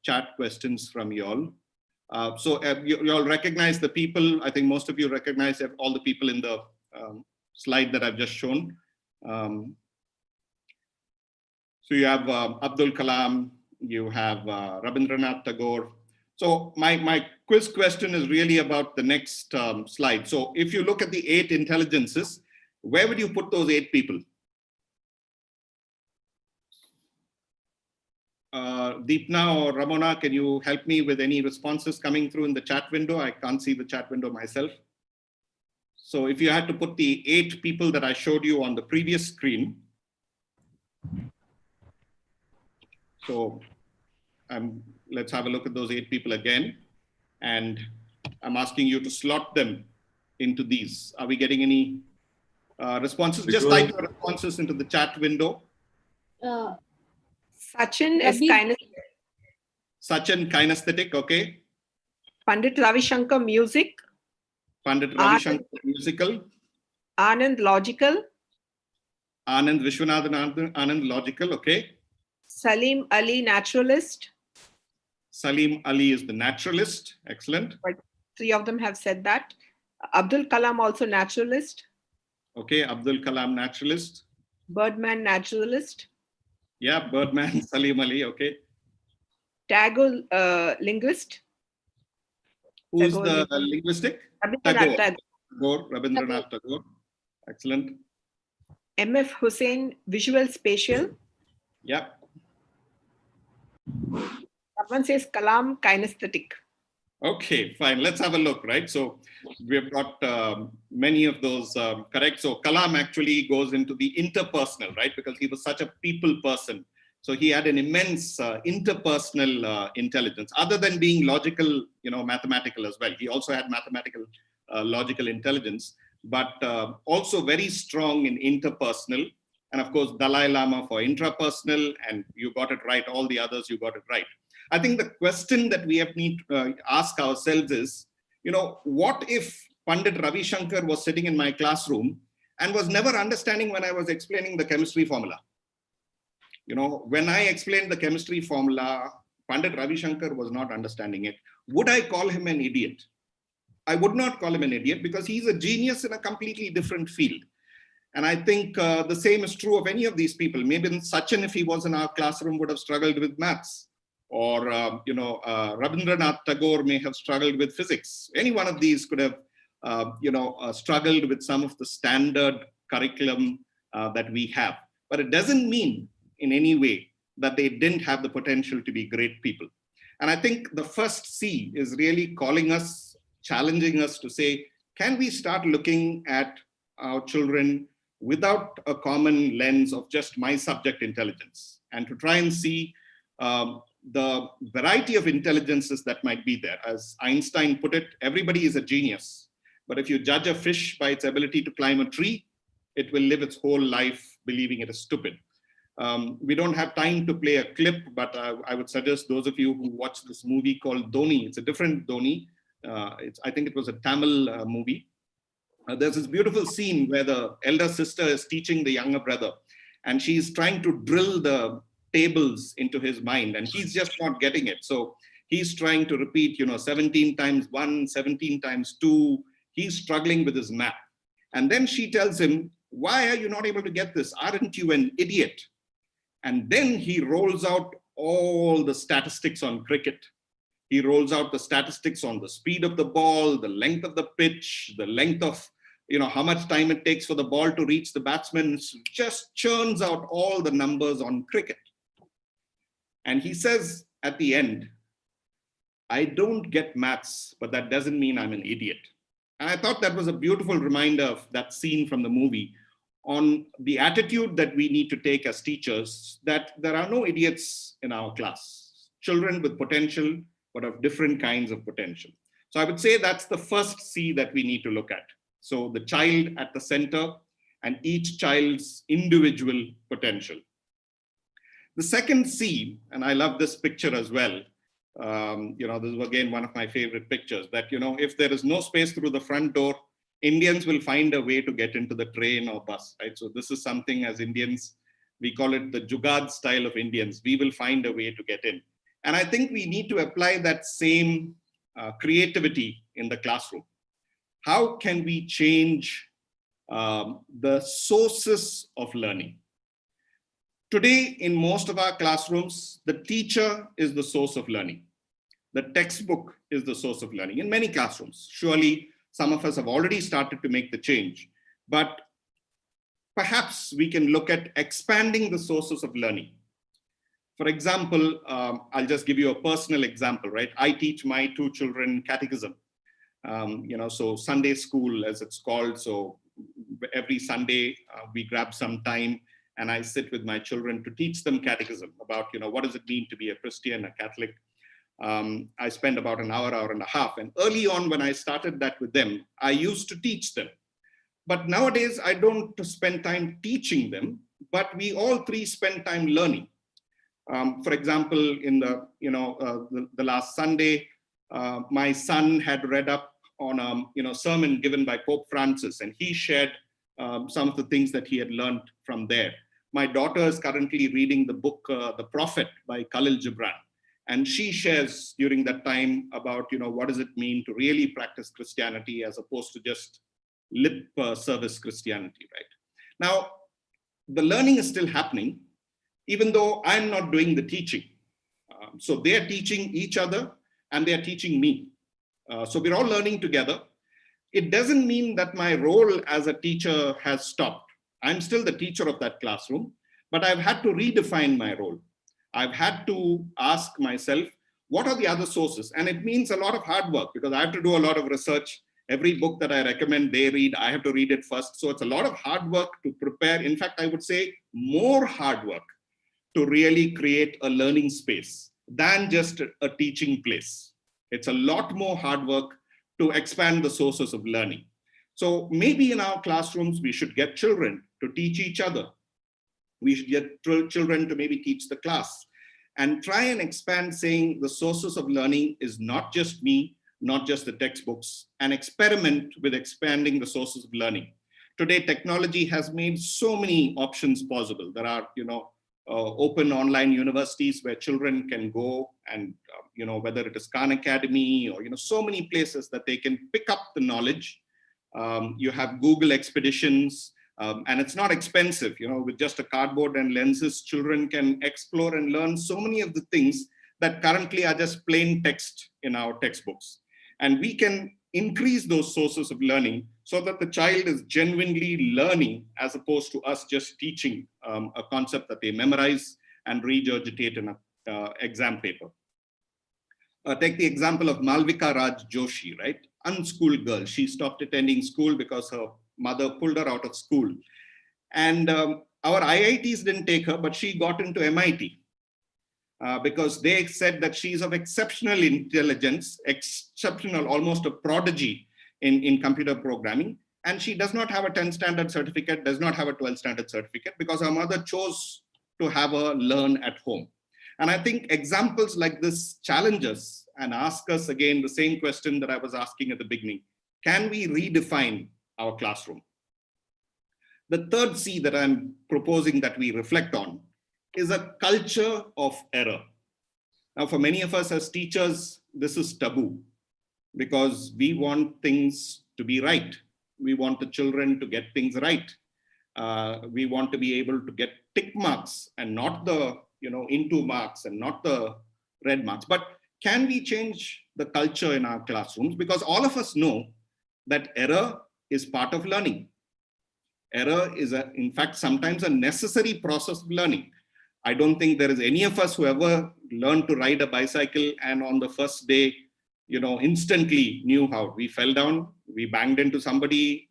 S9: chat questions from you all. So you all recognize the people. I think most of you recognize all the people in the slide that I've just shown. So you have Abdul Kalam, you have Rabindranath Tagore. So my quiz question is really about the next slide. So if you look at the 8 intelligences, where would you put those 8 people? Deepna or Ramona, can you help me with any responses coming through in the chat window? I can't see the chat window myself. So if you had to put the 8 people that I showed you on the previous screen. So let's have a look at those 8 people again. And I'm asking you to slot them into these. Are we getting any responses? Just type your responses into the chat window.
S5: Sachin is kinesthetic.
S9: Sachin, kinesthetic, okay.
S5: Pandit Ravi Shankar, music.
S9: Pandit Ravi Shankar, musical.
S5: Anand, logical.
S9: Anand Vishwanathan Anand, logical, okay.
S5: Salim Ali, naturalist.
S9: Salim Ali is the naturalist, excellent.
S5: But 3 of them have said that. Abdul Kalam also naturalist.
S9: Okay, Abdul Kalam, naturalist.
S5: Birdman, naturalist.
S9: Yeah, Birdman, Salim Ali, okay.
S5: Tagore, linguist.
S9: Who's the linguistic? Rabindranath Tagore. Excellent.
S5: M.F. Hussain, visual spatial.
S9: Yeah.
S5: Someone says Kalam, kinesthetic.
S9: Okay, fine. Let's have a look, right? So we've got many of those correct. So Kalam actually goes into the interpersonal, right? Because he was such a people person. So he had an immense interpersonal intelligence, other than being logical, mathematical as well. He also had mathematical, logical intelligence, but also very strong in interpersonal. And of course, Dalai Lama for intrapersonal, and you got it right. All the others, you got it right. I think the question that we have need to ask ourselves is, what if Pandit Ravi Shankar was sitting in my classroom and was never understanding when I was explaining the chemistry formula? When I explained the chemistry formula, Pandit Ravi Shankar was not understanding it. Would I call him an idiot? I would not call him an idiot, because he's a genius in a completely different field. And I think the same is true of any of these people. Maybe Sachin, if he was in our classroom, would have struggled with maths. Or, Rabindranath Tagore may have struggled with physics. Any one of these could have, struggled with some of the standard curriculum that we have. But it doesn't mean in any way that they didn't have the potential to be great people. And I think the first C is really calling us, challenging us to say, can we start looking at our children without a common lens of just my subject intelligence, and to try and see the variety of intelligences that might be there. As Einstein put it, everybody is a genius, but if you judge a fish by its ability to climb a tree, it will live its whole life believing it is stupid. We don't have time to play a clip, but I would suggest those of you who watch this movie called Dhoni, it's a different Dhoni. I think it was a Tamil movie. There's this beautiful scene where the elder sister is teaching the younger brother, and she's trying to drill the tables into his mind, and he's just not getting it. So he's trying to repeat, 17 times 1, 17 times 2. He's struggling with his math. And then she tells him, why are you not able to get this? Aren't you an idiot? And then he rolls out all the statistics on cricket. He rolls out the statistics on the speed of the ball, the length of the pitch, the length of, how much time it takes for the ball to reach the batsman. Just churns out all the numbers on cricket. And he says at the end, I don't get maths, but that doesn't mean I'm an idiot. And I thought that was a beautiful reminder of that scene from the movie on the attitude that we need to take as teachers, that there are no idiots in our class. Children with potential, but of different kinds of potential. So I would say that's the first C that we need to look at. So the child at the center and each child's individual potential. The second C, and I love this picture as well. This is again one of my favorite pictures, that, if there is no space through the front door, Indians will find a way to get into the train or bus, right? So this is something, as Indians, we call it the Jugaad style of Indians. We will find a way to get in. And I think we need to apply that same creativity in the classroom. How can we change the sources of learning? Today, in most of our classrooms, the teacher is the source of learning. The textbook is the source of learning in many classrooms. Surely, some of us have already started to make the change, but perhaps we can look at expanding the sources of learning. For example, I'll just give you a personal example, right? I teach my 2 children catechism, so Sunday school as it's called. So every Sunday we grab some time and I sit with my children to teach them catechism about, what does it mean to be a Christian, a Catholic? I spend about an hour, hour and a half. And early on when I started that with them, I used to teach them. But nowadays I don't spend time teaching them, but we all 3 spend time learning. For example, in the last Sunday, my son had read up on a sermon given by Pope Francis, and he shared some of the things that he had learned from there. My daughter is currently reading the book, The Prophet by Khalil Gibran. And she shares during that time about, what does it mean to really practice Christianity as opposed to just lip service Christianity, right? Now, the learning is still happening, even though I'm not doing the teaching. So they're teaching each other and they're teaching me. So we're all learning together. It doesn't mean that my role as a teacher has stopped. I'm still the teacher of that classroom, but I've had to redefine my role. I've had to ask myself, what are the other sources? And it means a lot of hard work because I have to do a lot of research. Every book that I recommend they read, I have to read it first. So it's a lot of hard work to prepare. In fact, I would say more hard work to really create a learning space than just a teaching place. It's a lot more hard work to expand the sources of learning. So maybe in our classrooms, we should get children to teach each other. We should get children to maybe teach the class. and try and expand, saying the sources of learning is not just me, not just the textbooks, and experiment with expanding the sources of learning. Today, technology has made so many options possible. There are, open online universities where children can go and, whether it is Khan Academy or, so many places that they can pick up the knowledge. You have Google Expeditions, and it's not expensive, with just a cardboard and lenses, children can explore and learn so many of the things that currently are just plain text in our textbooks. And we can increase those sources of learning so that the child is genuinely learning, as opposed to us just teaching a concept that they memorize and regurgitate in an exam paper. Take the example of Malvika Raj Joshi, right? Unschooled girl. She stopped attending school because her mother pulled her out of school. And our IITs didn't take her, but she got into MIT. Because they said that she's of exceptional intelligence, exceptional, almost a prodigy in computer programming. And she does not have a 10th standard certificate, does not have a 12th standard certificate, because her mother chose to have her learn at home. And I think examples like this challenge us and ask us again the same question that I was asking at the beginning. Can we redefine our classroom? The third C that I'm proposing that we reflect on is a culture of error. Now, for many of us as teachers, this is taboo because we want things to be right. We want the children to get things right. We want to be able to get tick marks and not the, into marks and not the red marks. But can we change the culture in our classrooms? Because all of us know that error is part of learning. Error is, in fact, sometimes a necessary process of learning. I don't think there is any of us who ever learned to ride a bicycle and on the first day, instantly knew how. We fell down, we banged into somebody,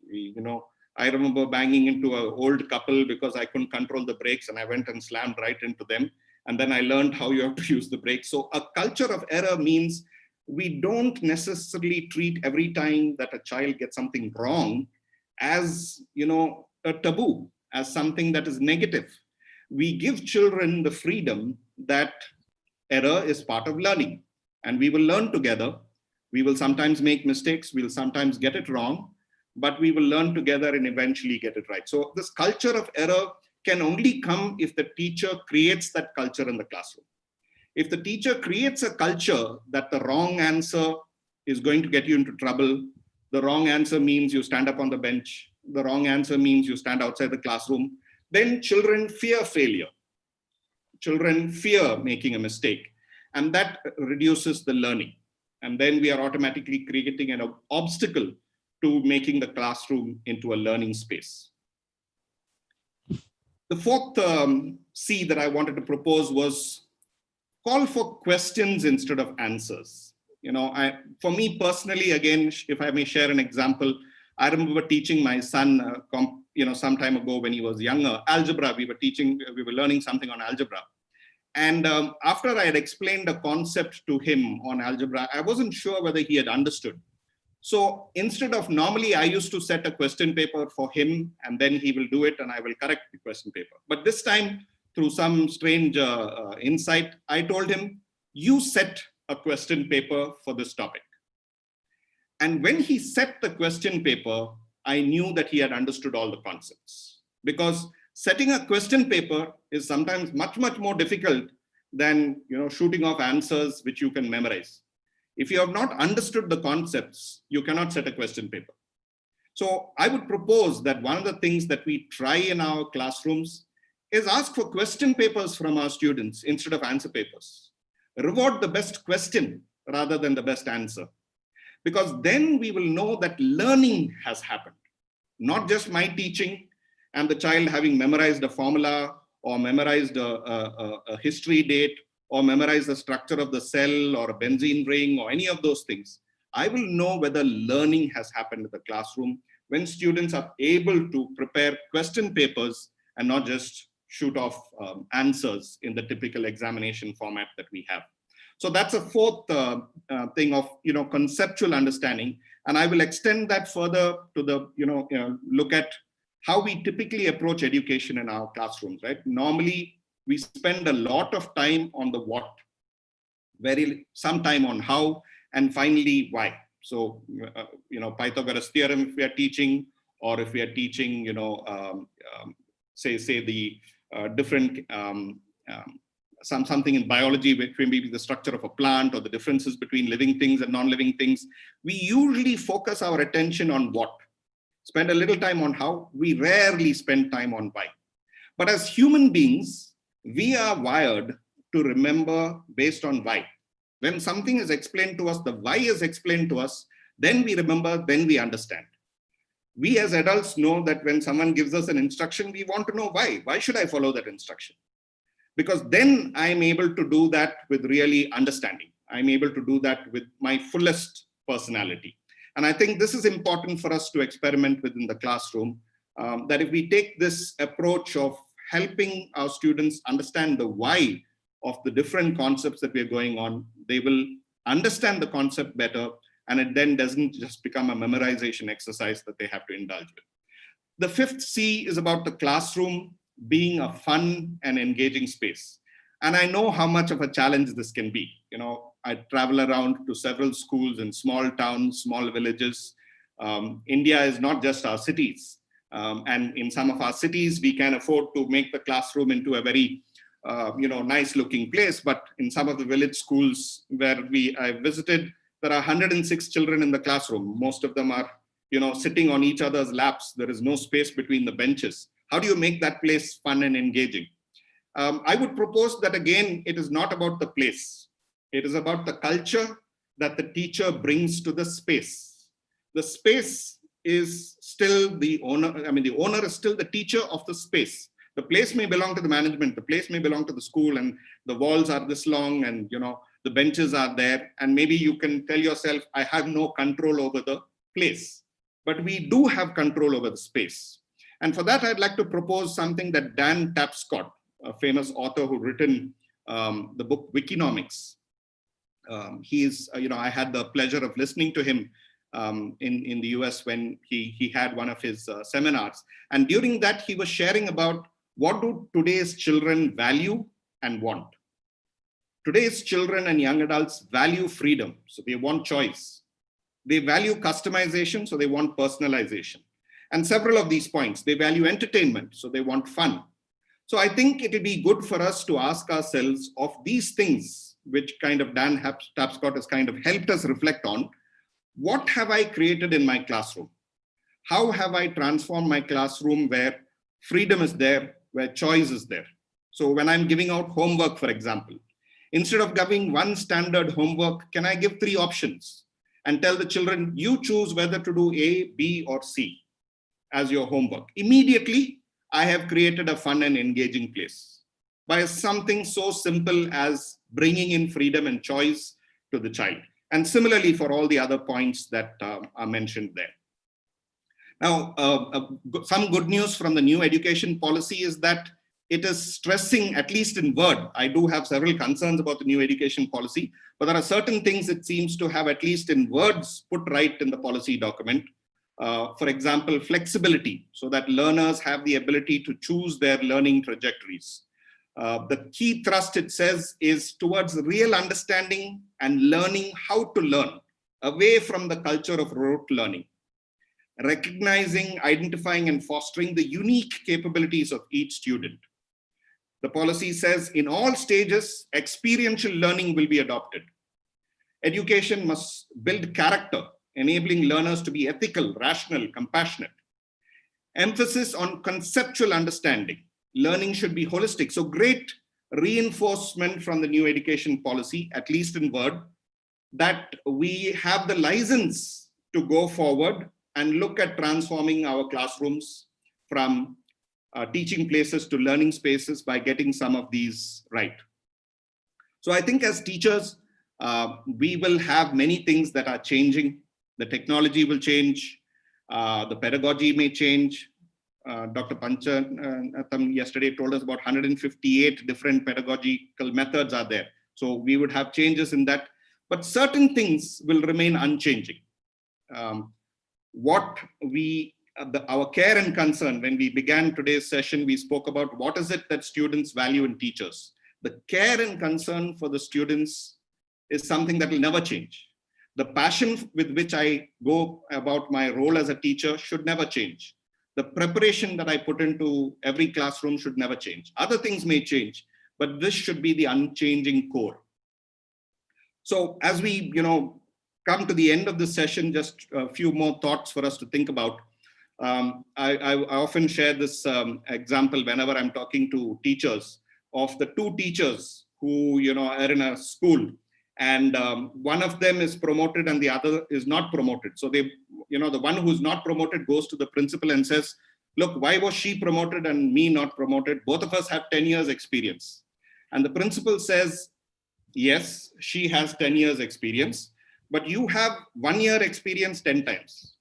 S9: I remember banging into an old couple because I couldn't control the brakes and I went and slammed right into them. And then I learned how you have to use the brakes. So a culture of error means we don't necessarily treat every time that a child gets something wrong as, a taboo, as something that is negative. We give children the freedom that error is part of learning and we will learn together. We will sometimes make mistakes, we'll sometimes get it wrong, but we will learn together and eventually get it right. So this culture of error can only come if the teacher creates that culture in the classroom. If the teacher creates a culture that the wrong answer is going to get you into trouble, the wrong answer means you stand up on the bench, the wrong answer means you stand outside the classroom, then children fear failure. Children fear making a mistake, and that reduces the learning. And then we are automatically creating an obstacle to making the classroom into a learning space. The fourth C that I wanted to propose was call for questions instead of answers. For me personally, again, if I may share an example, I remember teaching my son some time ago when he was younger, algebra. We were learning something on algebra. And after I had explained a concept to him on algebra, I wasn't sure whether he had understood. So instead of, normally I used to set a question paper for him and then he will do it and I will correct the question paper. But this time, through some strange insight, I told him, you set a question paper for this topic. And when he set the question paper, I knew that he had understood all the concepts, because setting a question paper is sometimes much, much more difficult than shooting off answers which you can memorize. If you have not understood the concepts, you cannot set a question paper. So I would propose that one of the things that we try in our classrooms is ask for question papers from our students instead of answer papers. Reward the best question rather than the best answer. Because then we will know that learning has happened, not just my teaching and the child having memorized a formula or memorized a history date or memorized the structure of the cell or a benzene ring or any of those things. I will know whether learning has happened in the classroom when students are able to prepare question papers and not just shoot off answers in the typical examination format that we have. So that's a fourth thing of conceptual understanding, and I will extend that further to the look at how we typically approach education in our classrooms. Right? Normally, We spend a lot of time on the what, some time on how, and finally why. So, Pythagoras theorem if we are teaching, or if we are teaching, say the different, something in biology, which may be the structure of a plant or the differences between living things and non-living things, we usually focus our attention on what, spend a little time on how, we rarely spend time on why. But as human beings, we are wired to remember based on why. When something is explained to us, the why is explained to us, then we remember, then we understand. We as adults know that when someone gives us an instruction, we want to know why. Why should I follow that instruction? Because then I'm able to do that with really understanding. I'm able to do that with my fullest personality. And I think this is important for us to experiment within the classroom, that if we take this approach of helping our students understand the why of the different concepts that we're going on, they will understand the concept better, and it then doesn't just become a memorization exercise that they have to indulge with. The fifth C is about the classroom being a fun and engaging space. And I know how much of a challenge this can be. I travel around to several schools in small towns, small villages. India is not just our cities. And in some of our cities, we can afford to make the classroom into a very nice looking place. But in some of the village schools where I visited, there are 106 children in the classroom. Most of them are, sitting on each other's laps. There is no space between the benches. How do you make that place fun and engaging? I would propose that, again, it is not about the place. It is about the culture that the teacher brings to the space. The space is still the owner. The owner is still the teacher of the space. The place may belong to the management. The place may belong to the school, and the walls are this long, and the benches are there. And maybe you can tell yourself, I have no control over the place. But we do have control over the space. And for that, I'd like to propose something that Dan Tapscott, a famous author who'd written the book Wikinomics. I had the pleasure of listening to him in the US when he had one of his seminars. And during that, he was sharing about what do today's children value and want. Today's children and young adults value freedom, so they want choice. They value customization, so they want personalization. And several of these points, they value entertainment, so they want fun. So I think it would be good for us to ask ourselves of these things, which kind of Dan Tapscott has kind of helped us reflect on. What have I created in my classroom? How have I transformed my classroom where freedom is there, where choice is there? So when I'm giving out homework, for example, instead of giving one standard homework, can I give 3 options and tell the children, you choose whether to do A, B, or C as your homework? Immediately, I have created a fun and engaging place by something so simple as bringing in freedom and choice to the child. And similarly for all the other points that are mentioned there. Now, some good news from the new education policy is that it is stressing, at least in word. I do have several concerns about the new education policy, but there are certain things it seems to have, at least in words, put right in the policy document. For example, flexibility, so that learners have the ability to choose their learning trajectories. The key thrust, it says, is towards real understanding and learning how to learn, away from the culture of rote learning. Recognizing, identifying, and fostering the unique capabilities of each student. The policy says in all stages, experiential learning will be adopted. Education must build character, enabling learners to be ethical, rational, compassionate. Emphasis on conceptual understanding. Learning should be holistic. So great reinforcement from the new education policy, at least in word, that we have the license to go forward and look at transforming our classrooms from teaching places to learning spaces by getting some of these right. So I think as teachers, we will have many things that are changing. The technology will change, the pedagogy may change. Dr. Panchanatham yesterday told us about 158 different pedagogical methods are there. So we would have changes in that, but certain things will remain unchanging. What we our care and concern, when we began today's session, we spoke about what is it that students value in teachers. The care and concern for the students is something that will never change. The passion with which I go about my role as a teacher should never change. The preparation that I put into every classroom should never change. Other things may change, but this should be the unchanging core. So as we, come to the end of the session, just a few more thoughts for us to think about. I often share this example whenever I'm talking to teachers of the two teachers who are in a school, and one of them is promoted and the other is not promoted. So they, the one who's not promoted goes to the principal and says, look, why was she promoted and me not promoted? Both of us have 10 years experience. And the principal says, yes, she has 10 years experience, but you have 1 year experience 10 times.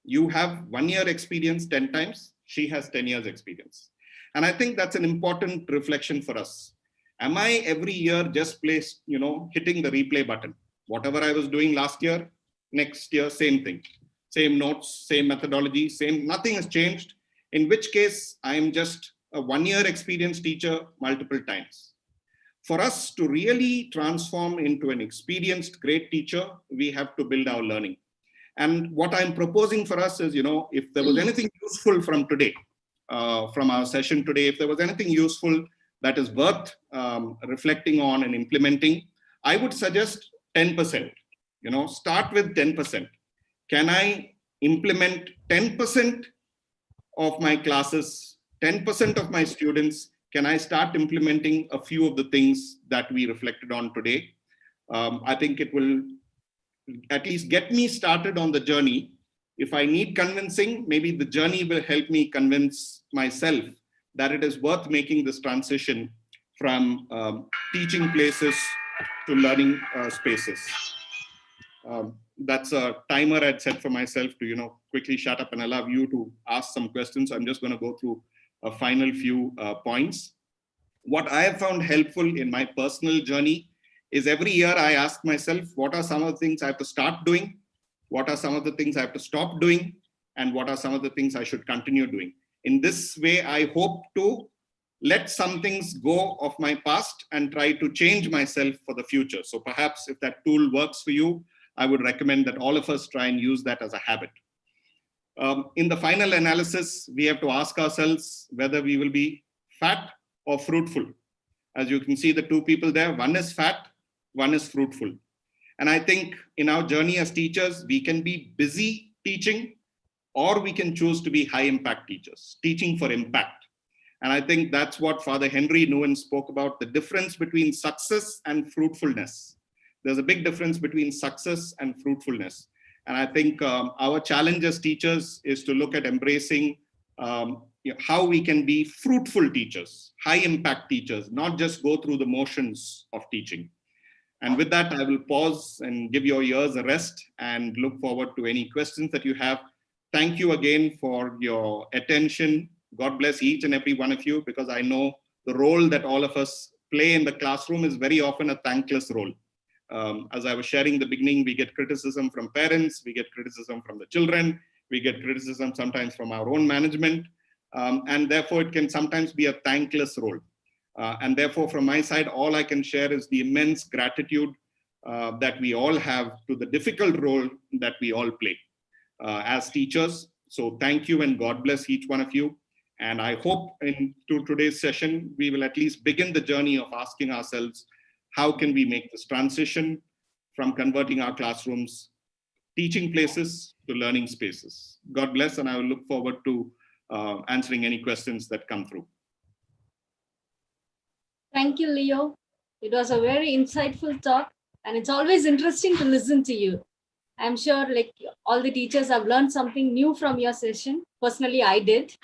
S9: You have 1 year experience 10 times, she has 10 years experience. And I think that's an important reflection for us. Am I every year just hitting the replay button? Whatever I was doing last year, next year, same thing. Same notes, same methodology, nothing has changed. In which case, I am just a 1 year experienced teacher multiple times. For us to really transform into an experienced great teacher, we have to build our learning. And what I'm proposing for us is, if there was anything useful from today, from our session today, if there was anything useful that is worth reflecting on and implementing, I would suggest 10%. Start with 10%. Can I implement 10% of my classes, 10% of my students? Can I start implementing a few of the things that we reflected on today? I think it will at least get me started on the journey. If I need convincing, maybe the journey will help me convince myself that it is worth making this transition from teaching places to learning spaces. That's a timer I'd set for myself to, quickly shut up and allow you to ask some questions. I'm just going to go through a final few points. What I have found helpful in my personal journey is every year I ask myself, what are some of the things I have to start doing? What are some of the things I have to stop doing? And what are some of the things I should continue doing? In this way, I hope to let some things go of my past and try to change myself for the future. So perhaps if that tool works for you, I would recommend that all of us try and use that as a habit. In the final analysis, we have to ask ourselves whether we will be fat or fruitful. As you can see, the two people there, one is fat, one is fruitful. And I think in our journey as teachers, we can be busy teaching, or we can choose to be high impact teachers, teaching for impact. And I think that's what Father Henry Nouwen spoke about, the difference between success and fruitfulness. There's a big difference between success and fruitfulness. And I think our challenge as teachers is to look at embracing how we can be fruitful teachers, high impact teachers, not just go through the motions of teaching. And with that, I will pause and give your ears a rest and look forward to any questions that you have. Thank you again for your attention. God bless each and every one of you, because I know the role that all of us play in the classroom is very often a thankless role. As I was sharing in the beginning, we get criticism from parents, we get criticism from the children, we get criticism sometimes from our own management, and therefore it can sometimes be a thankless role. And therefore, from my side, all I can share is the immense gratitude that we all have to the difficult role that we all play as teachers. So thank you and God bless each one of you. And I hope in today's session, we will at least begin the journey of asking ourselves, how can we make this transition from converting our classrooms, teaching places to learning spaces? God bless, and I will look forward to answering any questions that come through.
S6: Thank you, Leo. It was a very insightful talk, and it's always interesting to listen to you. I'm sure like all the teachers have learned something new from your session. Personally, I did.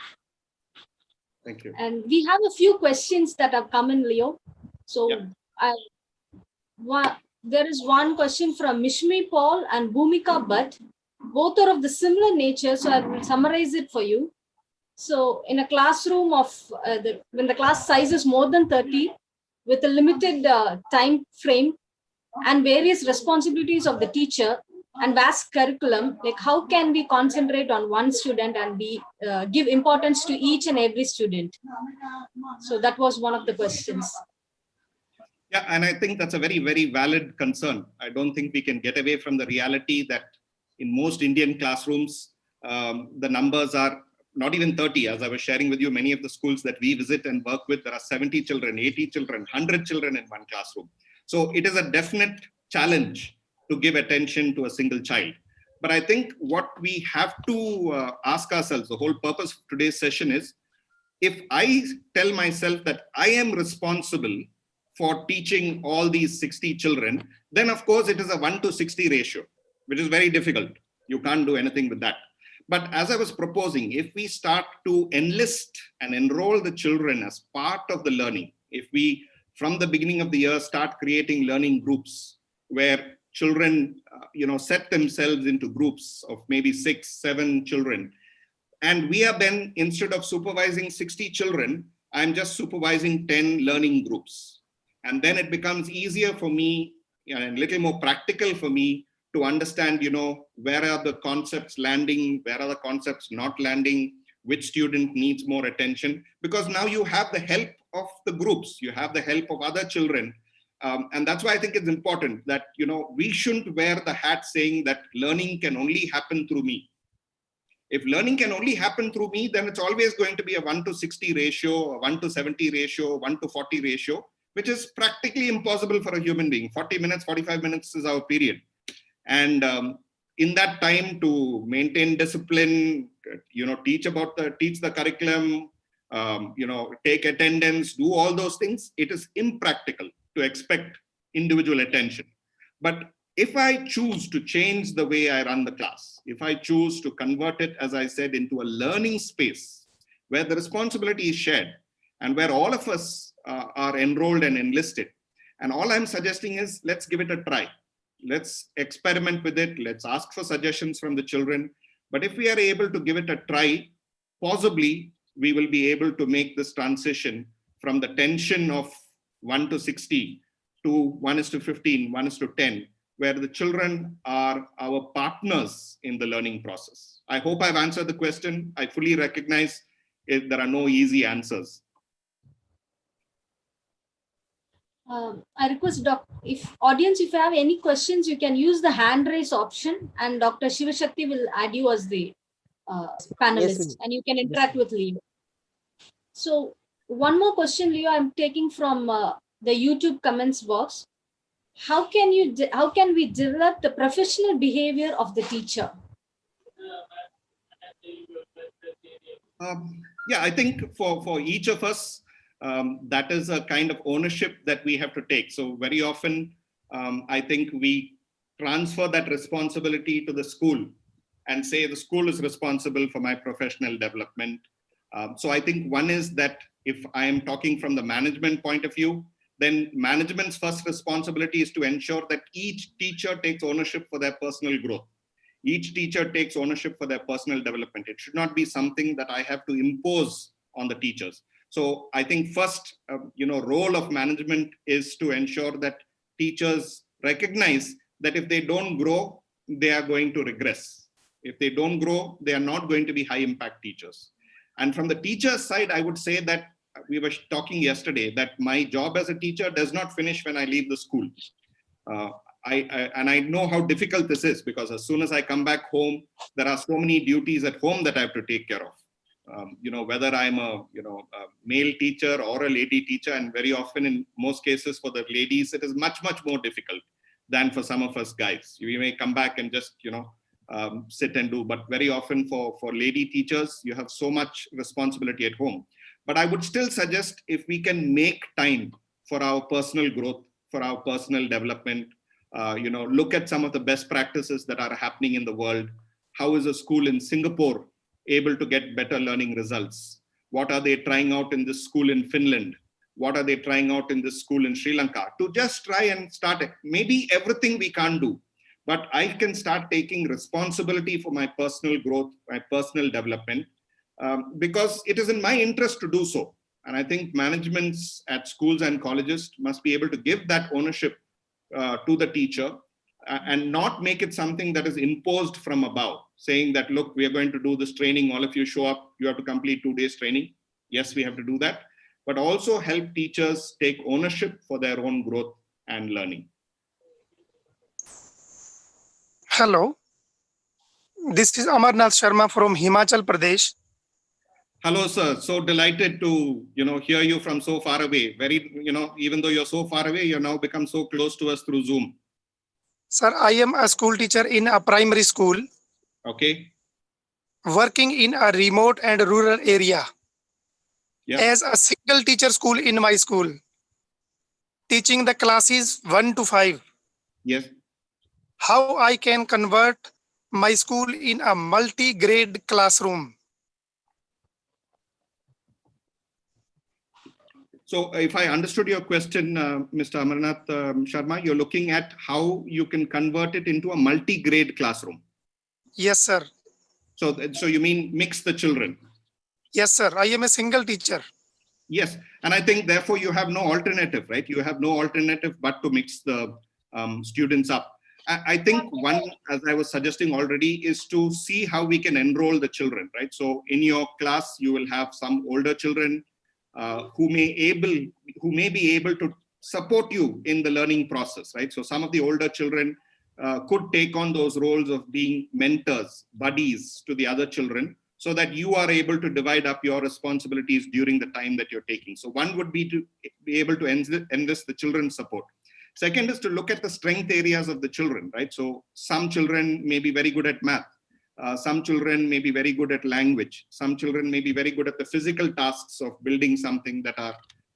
S9: Thank you.
S6: And we have a few questions that have come in, Leo. So there is one question from Mishmi Paul and Bhumika Bhatt. Both are of the similar nature, so I will summarize it for you. So in a classroom of, when the class size is more than 30, with a limited time frame and various responsibilities of the teacher, and vast curriculum, like how can we concentrate on one student and give importance to each and every student? So that was one of the questions.
S9: Yeah, and I think that's a very, very valid concern. I don't think we can get away from the reality that in most Indian classrooms, the numbers are not even 30. As I was sharing with you, many of the schools that we visit and work with, there are 70 children, 80 children, 100 children in one classroom. So it is a definite challenge to give attention to a single child. But I think what we have to ask ourselves, the whole purpose of today's session is, if I tell myself that I am responsible for teaching all these 60 children, then of course it is a 1:60 ratio, which is very difficult. You can't do anything with that. But as I was proposing, if we start to enlist and enroll the children as part of the learning, if we, from the beginning of the year, start creating learning groups where children, set themselves into groups of maybe 6, 7 children, and we are then, instead of supervising 60 children, I'm just supervising 10 learning groups. And then it becomes easier for me and a little more practical for me to understand, where are the concepts landing, where are the concepts not landing, which student needs more attention, because now you have the help of the groups, you have the help of other children. And that's why I think it's important that, we shouldn't wear the hat saying that learning can only happen through me. If learning can only happen through me, then it's always going to be a 1:60 ratio, a 1:70 ratio, 1:40 ratio, which is practically impossible for a human being. 40 minutes, 45 minutes is our period. And in that time, to maintain discipline, teach the curriculum, take attendance, do all those things, it is impractical to expect individual attention. But if I choose to change the way I run the class, if I choose to convert it, as I said, into a learning space where the responsibility is shared and where all of us are enrolled and enlisted, and all I'm suggesting is, let's give it a try. Let's experiment with it. Let's ask for suggestions from the children. But if we are able to give it a try, possibly we will be able to make this transition from the tension of 1:60 to 1:15, 1:10, where the children are our partners in the learning process. I hope I've answered the question. I fully recognize there are no easy answers.
S6: I request if you have any questions, you can use the hand raise option, and Dr. Shivashakti will add you as the panelist,
S1: Yes,
S6: and you can interact with Leo. So one more question, Leo, I'm taking from the YouTube comments box. How can we develop the professional behavior of the teacher?
S9: Yeah, I think for each of us, that is a kind of ownership that we have to take. So very often, I think we transfer that responsibility to the school and say the school is responsible for my professional development. So I think one is that if I am talking from the management point of view, then management's first responsibility is to ensure that each teacher takes ownership for their personal growth. Each teacher takes ownership for their personal development. It should not be something that I have to impose on the teachers. So I think first, role of management is to ensure that teachers recognize that if they don't grow, they are going to regress. If they don't grow, they are not going to be high impact teachers. And from the teacher's side, I would say that we were talking yesterday that my job as a teacher does not finish when I leave the school. I know how difficult this is, because as soon as I come back home, there are so many duties at home that I have to take care of. Whether I'm a male teacher or a lady teacher, and very often in most cases for the ladies, it is much, much more difficult than for some of us guys. We may come back and just, sit and do, but very often for lady teachers, you have so much responsibility at home. But I would still suggest, if we can make time for our personal growth, for our personal development, look at some of the best practices that are happening in the world. How is a school in Singapore able to get better learning results? What are they trying out in this school in Finland? What are they trying out in this school in Sri Lanka? To just try and start it. Maybe everything we can't do, but I can start taking responsibility for my personal growth, my personal development, because it is in my interest to do so. And I think managements at schools and colleges must be able to give that ownership to the teacher, and not make it something that is imposed from above, saying that, look, we are going to do this training, all of you show up, you have to complete 2 days training. Yes, we have to do that, but also help teachers take ownership for their own growth and learning.
S10: Hello, this is Amarnath Sharma from Himachal Pradesh.
S9: Hello, sir. So delighted to hear you from so far away. Very, even though you're so far away, you're now become so close to us through Zoom.
S10: Sir, I am a school teacher in a primary school.
S9: Okay.
S10: Working in a remote and rural area.
S9: Yeah.
S10: As a single teacher school in my school. Teaching the classes 1 to 5.
S9: Yes.
S10: How I can convert my school in a multi-grade classroom.
S9: So if I understood your question, Mr. Amarnath Sharma, you're looking at how you can convert it into a multi-grade classroom.
S10: Yes, sir.
S9: So you mean mix the children?
S10: Yes, sir. I am a single teacher.
S9: Yes. And I think therefore you have no alternative, right? You have no alternative but to mix the students up. I think one, as I was suggesting already, is to see how we can enroll the children, right? So in your class, you will have some older children who may be able to support you in the learning process, right? So some of the older children could take on those roles of being mentors, buddies to the other children, so that you are able to divide up your responsibilities during the time that you're taking. So one would be to be able to enlist the children's support. Second is to look at the strength areas of the children, right? So some children may be very good at math. Some children may be very good at language. Some children may be very good at the physical tasks of building something that are,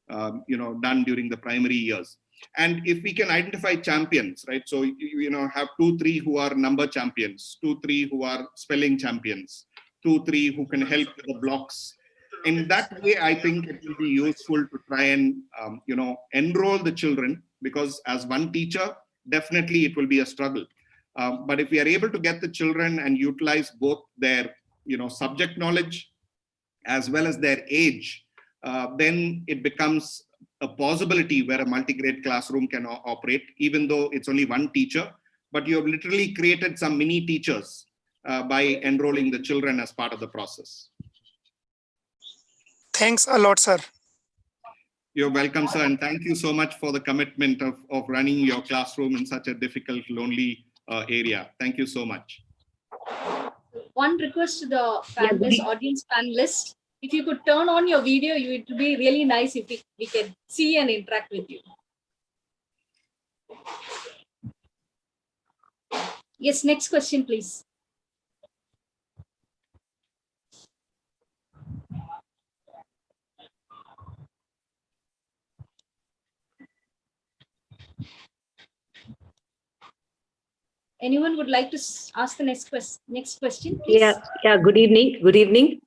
S9: done during the primary years. And if we can identify champions, right? So, have 2, 3 who are number champions, 2, 3 who are spelling champions, 2, 3 who can help with the blocks. In that way, I think it will be useful to try and, enroll the children, because as one teacher, definitely it will be a struggle. But if we are able to get the children and utilize both their, subject knowledge as well as their age, then it becomes a possibility where a multi-grade classroom can operate, even though it's only one teacher, but you have literally created some mini teachers by enrolling the children as part of the process.
S10: Thanks a lot, sir.
S9: You're welcome, sir. And thank you so much for the commitment of running your classroom in such a difficult, lonely area. Thank you so much.
S6: One request to the panelists, audience panelists. If you could turn on your video, it would be really nice if we can see and interact with you. Yes, next question, please. Anyone would like to ask the next question, please?
S11: Yeah. Good evening. Good evening.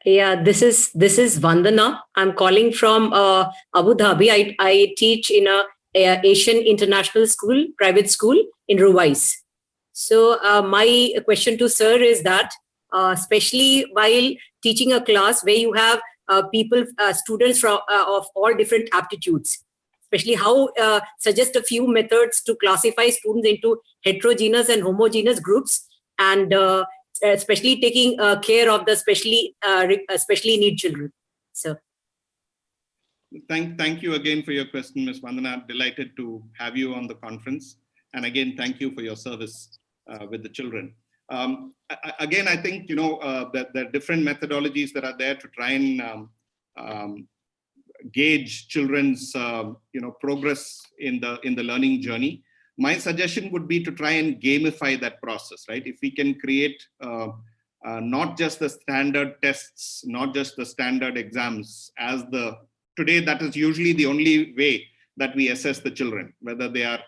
S11: Yeah, this is Vandana. I'm calling from Abu Dhabi. I teach in a Asian International School, private school in Ruwais. So my question to sir is that, especially while teaching a class where you have students from of all different aptitudes, especially how suggest a few methods to classify students into heterogeneous and homogeneous groups, and especially taking care of the specially need children. So,
S9: thank you again for your question, Ms. Vandana. Delighted to have you on the conference, and again, thank you for your service with the children. Again, I think that the different methodologies that are there to try and gauge children's progress in the learning journey. My suggestion would be to try and gamify that process, right? If we can create not just the standard tests, not just the standard exams, today that is usually the only way that we assess the children, whether they are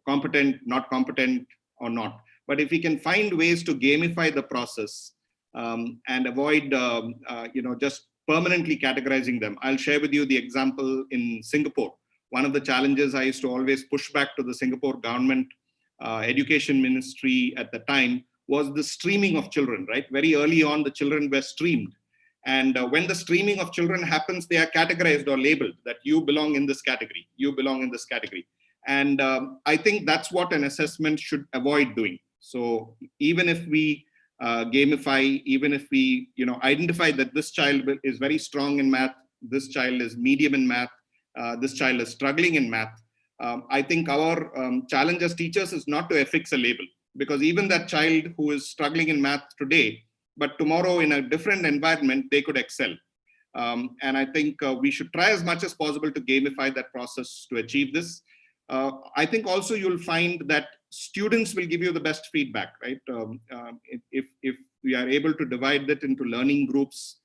S9: competent, not competent or not. But if we can find ways to gamify the process and avoid just permanently categorizing them. I'll share with you the example in Singapore. One of the challenges I used to always push back to the Singapore government education ministry at the time was the streaming of children, right? Very early on, the children were streamed. And when the streaming of children happens, they are categorized or labeled that you belong in this category, you belong in this category. And I think that's what an assessment should avoid doing. So even if we gamify, even if we identify that this child is very strong in math, this child is medium in math, this child is struggling in math, I think our challenge as teachers is not to affix a label, because even that child who is struggling in math today, but tomorrow in a different environment, they could excel. And I think we should try as much as possible to gamify that process to achieve this. I think also you'll find that students will give you the best feedback, right? If we are able to divide it into learning groups,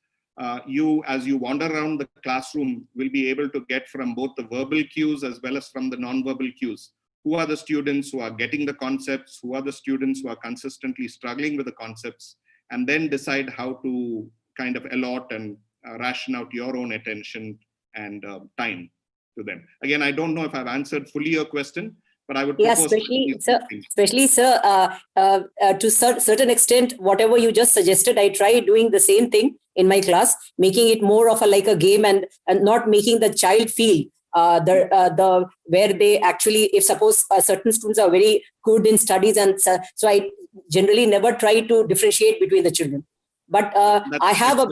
S9: you, as you wander around the classroom, will be able to get from both the verbal cues as well as from the non-verbal cues. Who are the students who are getting the concepts? Who are the students who are consistently struggling with the concepts? And then decide how to kind of allot and ration out your own attention and time to them. Again, I don't know if I've answered fully your question, but I would propose
S11: especially sir, to certain extent, whatever you just suggested, I try doing the same thing in my class, making it more of like a game and not making the child feel where they actually, if suppose certain students are very good in studies, and so I generally never try to differentiate between the children. But I have a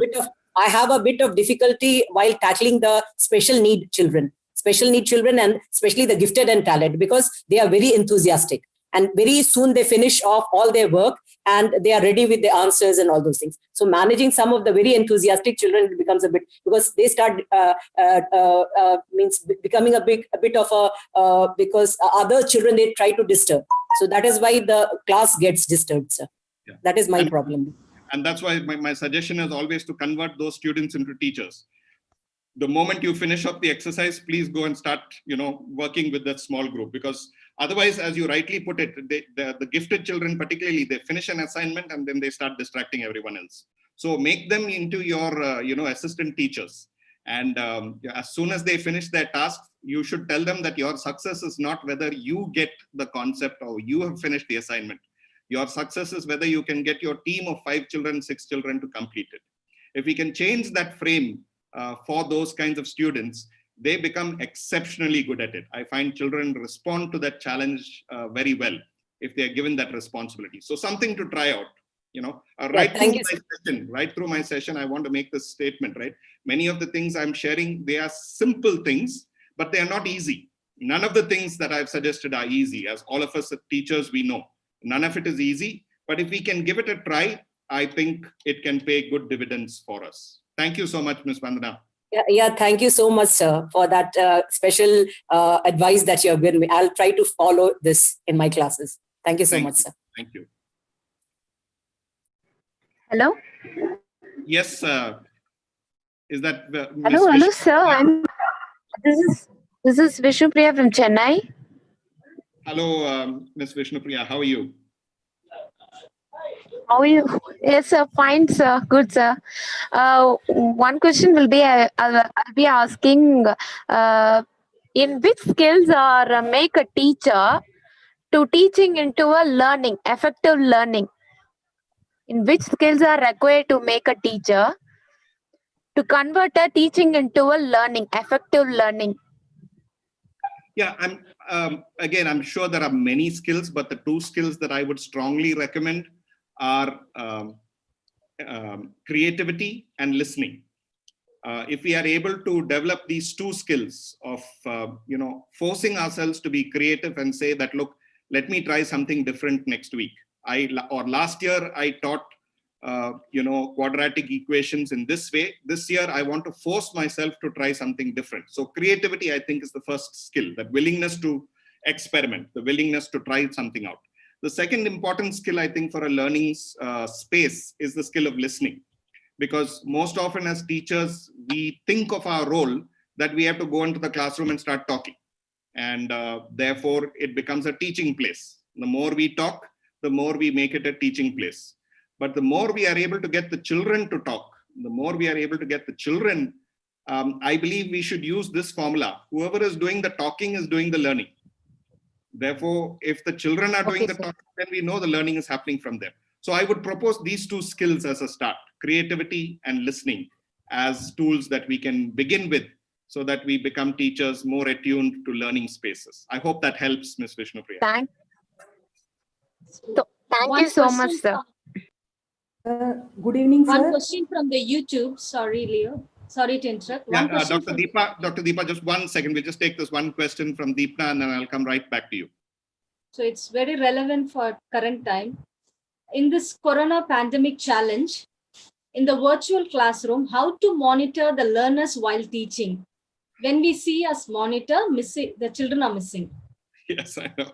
S11: bit of difficulty while tackling the special need children, and especially the gifted and talented, because they are very enthusiastic, and very soon they finish off all their work and they are ready with the answers and all those things. So managing some of the very enthusiastic children becomes a bit, because they start means becoming a bit of a because other children they try to disturb. So that is why the class gets disturbed, sir. Yeah. That is my problem.
S9: And that's why my suggestion is always to convert those students into teachers. The moment you finish up the exercise, please go and start, working with that small group, because otherwise, as you rightly put it, the gifted children, particularly, they finish an assignment and then they start distracting everyone else. So make them into your, assistant teachers. And as soon as they finish their task, you should tell them that your success is not whether you get the concept or you have finished the assignment. Your success is whether you can get your team of 5 children, 6 children to complete it. If we can change that frame for those kinds of students, they become exceptionally good at it. I find children respond to that challenge very well if they are given that responsibility. So something to try out, right through my session, I want to make this statement, right? Many of the things I'm sharing, they are simple things, but they are not easy. None of the things that I've suggested are easy. As all of us as teachers, we know none of it is easy, but if we can give it a try, I think it can pay good dividends for us. Thank you so much, Ms. Vandana.
S11: Yeah, thank you so much, sir, for that special advice that you have given me. I'll try to follow this in my classes. Thank you so much, sir.
S9: Thank you.
S12: Hello?
S9: Yes, is that
S12: hello, sir. This is Vishnupriya from Chennai.
S9: Hello, Ms. Vishnupriya. How are you?
S12: How are you? Yes, sir. Fine, sir. Good, sir. One question will be, I'll be asking, in which skills are make a teacher to teaching into a learning, effective learning? In which skills are required to make a teacher to convert a teaching into a learning, effective learning?
S9: Yeah, I'm sure there are many skills, but the 2 skills that I would strongly recommend are creativity and listening. If we are able to develop these 2 skills of, forcing ourselves to be creative and say that, look, let me try something different next week. Last year I taught, quadratic equations in this way. This year I want to force myself to try something different. So creativity, I think, is the first skill, that willingness to experiment, the willingness to try something out. The second important skill, I think, for a learning space is the skill of listening. Because most often as teachers, we think of our role that we have to go into the classroom and start talking. And therefore, it becomes a teaching place. The more we talk, the more we make it a teaching place. But the more we are able to get the children to talk, the more we are able to get the children, I believe we should use this formula. Whoever is doing the talking is doing the learning. Therefore, if the children are doing the talking, then we know the learning is happening from them. So I would propose these 2 skills as a start, creativity and listening, as tools that we can begin with so that we become teachers more attuned to learning spaces. I hope that helps, Ms. Vishnupriya.
S12: Thank you so much, sir.
S13: Good evening,
S6: One
S13: sir.
S6: question from the YouTube. Sorry, Leo. Sorry to interrupt.
S9: Yeah,
S6: One question
S9: Dr. Deepa, just 1 second. We'll just take this one question from Deepna and then I'll come right back to you.
S6: So it's very relevant for current time. In this Corona pandemic challenge, in the virtual classroom, how to monitor the learners while teaching? When we see us monitor, the children are missing.
S9: Yes, I know.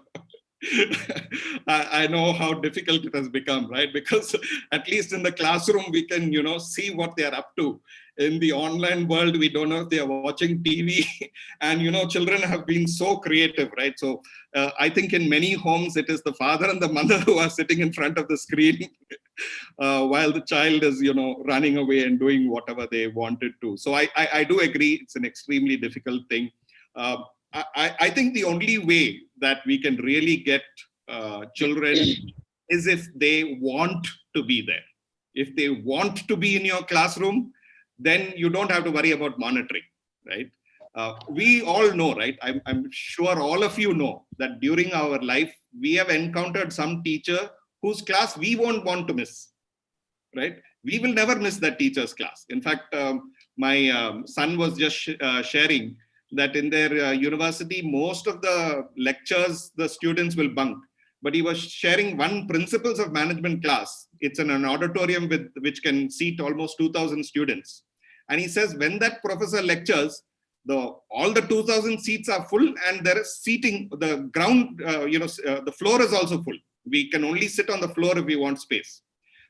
S9: I know how difficult it has become, right? Because at least in the classroom, we can, see what they are up to. In the online world, we don't know if they are watching TV. And, children have been so creative, right? So I think in many homes, it is the father and the mother who are sitting in front of the screen while the child is, running away and doing whatever they wanted to. So I do agree, it's an extremely difficult thing. I think the only way that we can really get children is if they want to be there. If they want to be in your classroom, then you don't have to worry about monitoring, right? We all know, right? I'm sure all of you know that during our life, we have encountered some teacher whose class we won't want to miss, right? We will never miss that teacher's class. In fact, my son was just sharing that in their university, most of the lectures, the students will bunk. But he was sharing one principles of management class. It's in an auditorium which can seat almost 2,000 students. And he says, when that professor lectures, all the 2,000 seats are full and there is seating, the ground, the floor is also full. We can only sit on the floor if we want space.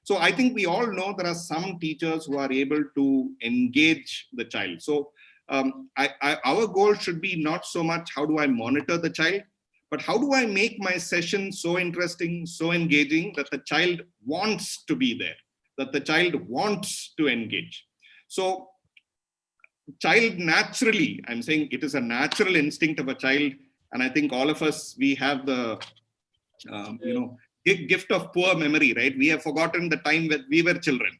S9: So I think we all know there are some teachers who are able to engage the child. So our goal should be not so much how do I monitor the child, but how do I make my session so interesting, so engaging that the child wants to be there, that the child wants to engage. So child naturally, I'm saying it is a natural instinct of a child. And I think all of us, we have the, gift of poor memory, right? We have forgotten the time when we were children.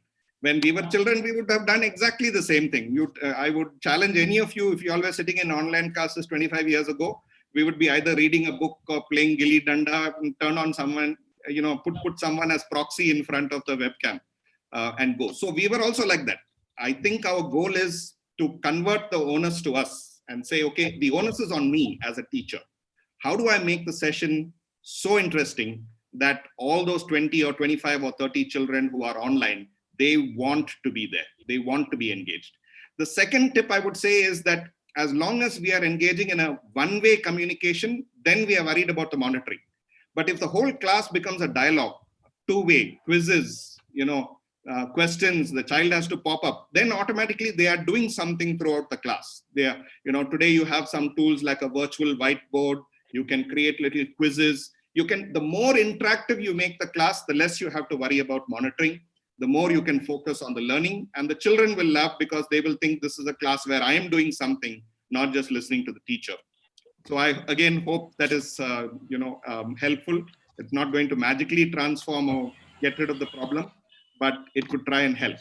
S9: When we were children, we would have done exactly the same thing. I would challenge any of you, if you all were sitting in online classes 25 years ago, we would be either reading a book or playing gilli danda, turn on someone, put someone as proxy in front of the webcam and go. So we were also like that. I think our goal is to convert the onus to us and say, okay, the onus is on me as a teacher. How do I make the session so interesting that all those 20 or 25 or 30 children who are online, they want to be there. They want to be engaged. The second tip I would say is that as long as we are engaging in a one-way communication, then we are worried about the monitoring. But if the whole class becomes a dialogue, two-way, quizzes, questions, the child has to pop up, then automatically they are doing something throughout the class. They are, today you have some tools like a virtual whiteboard. You can create little quizzes. The more interactive you make the class, the less you have to worry about monitoring. The more you can focus on the learning, and the children will laugh because they will think this is a class where I am doing something, not just listening to the teacher. So I again hope that is helpful. It's not going to magically transform or get rid of the problem, but it could try and help.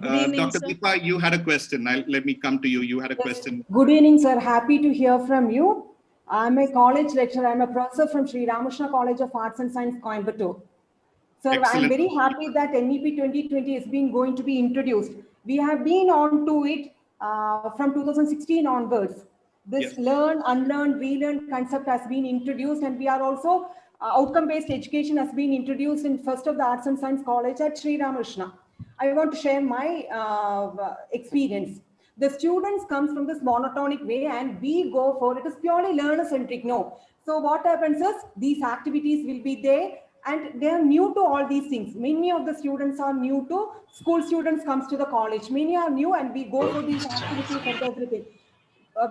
S9: Dr. Deepa, you had a question. Let me come to you. You had a question.
S13: Good evening, sir. Happy to hear from you. I'm a college lecturer. I'm a professor from Sri Ramakrishna College of Arts and Science, Coimbatore. Sir,
S9: excellent.
S13: I'm very happy that NEP 2020 is going to be introduced. We have been on to it from 2016 onwards. This learn, unlearn, relearn concept has been introduced, and we are also outcome-based education has been introduced in first of the Arts and Science College at Sri Ramakrishna. I want to share my experience. The students comes from this monotonic way and we go for it is purely learner-centric. No. So what happens is these activities will be there and they are new to all these things. Many of the students are new to school students comes to the college. Many are new and we go for these activities and everything.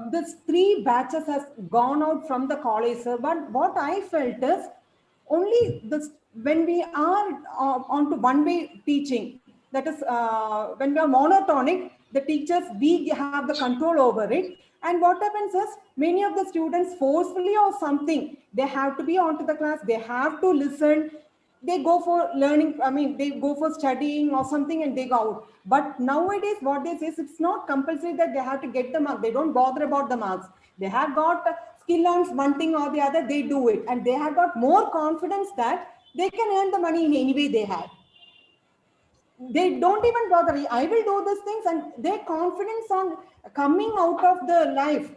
S13: This 3 batches has gone out from the college, sir. But what I felt is only this when we are onto one-way teaching, that is when we are monotonic, the teachers, we have the control over it. And what happens is many of the students forcefully or something, they have to be onto the class, they have to listen. they go for learning, they go for studying or something and they go out. But nowadays, what they say is it's not compulsory that they have to get the mark. They don't bother about the marks. They have got skill on one thing or the other, they do it. And they have got more confidence that they can earn the money in any way they have. They don't even bother. I will do these things, and their confidence on coming out of the life,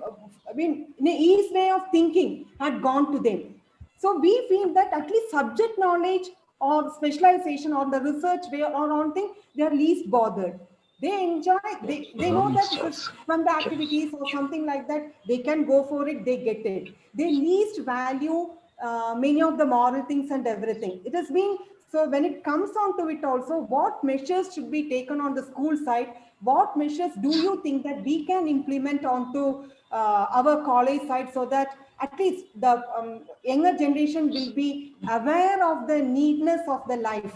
S13: in an easy way of thinking had gone to them. So we feel that at least subject knowledge or specialization or the research way or on thing, they are least bothered. They enjoy, they know that if it's from the activities or something like that, they can go for it, they get it. They least value many of the moral things and everything. It has been, so when it comes on to it also, what measures should be taken on the school side? What measures do you think that we can implement onto our college side so that at least the younger generation will be aware of the needness of the life?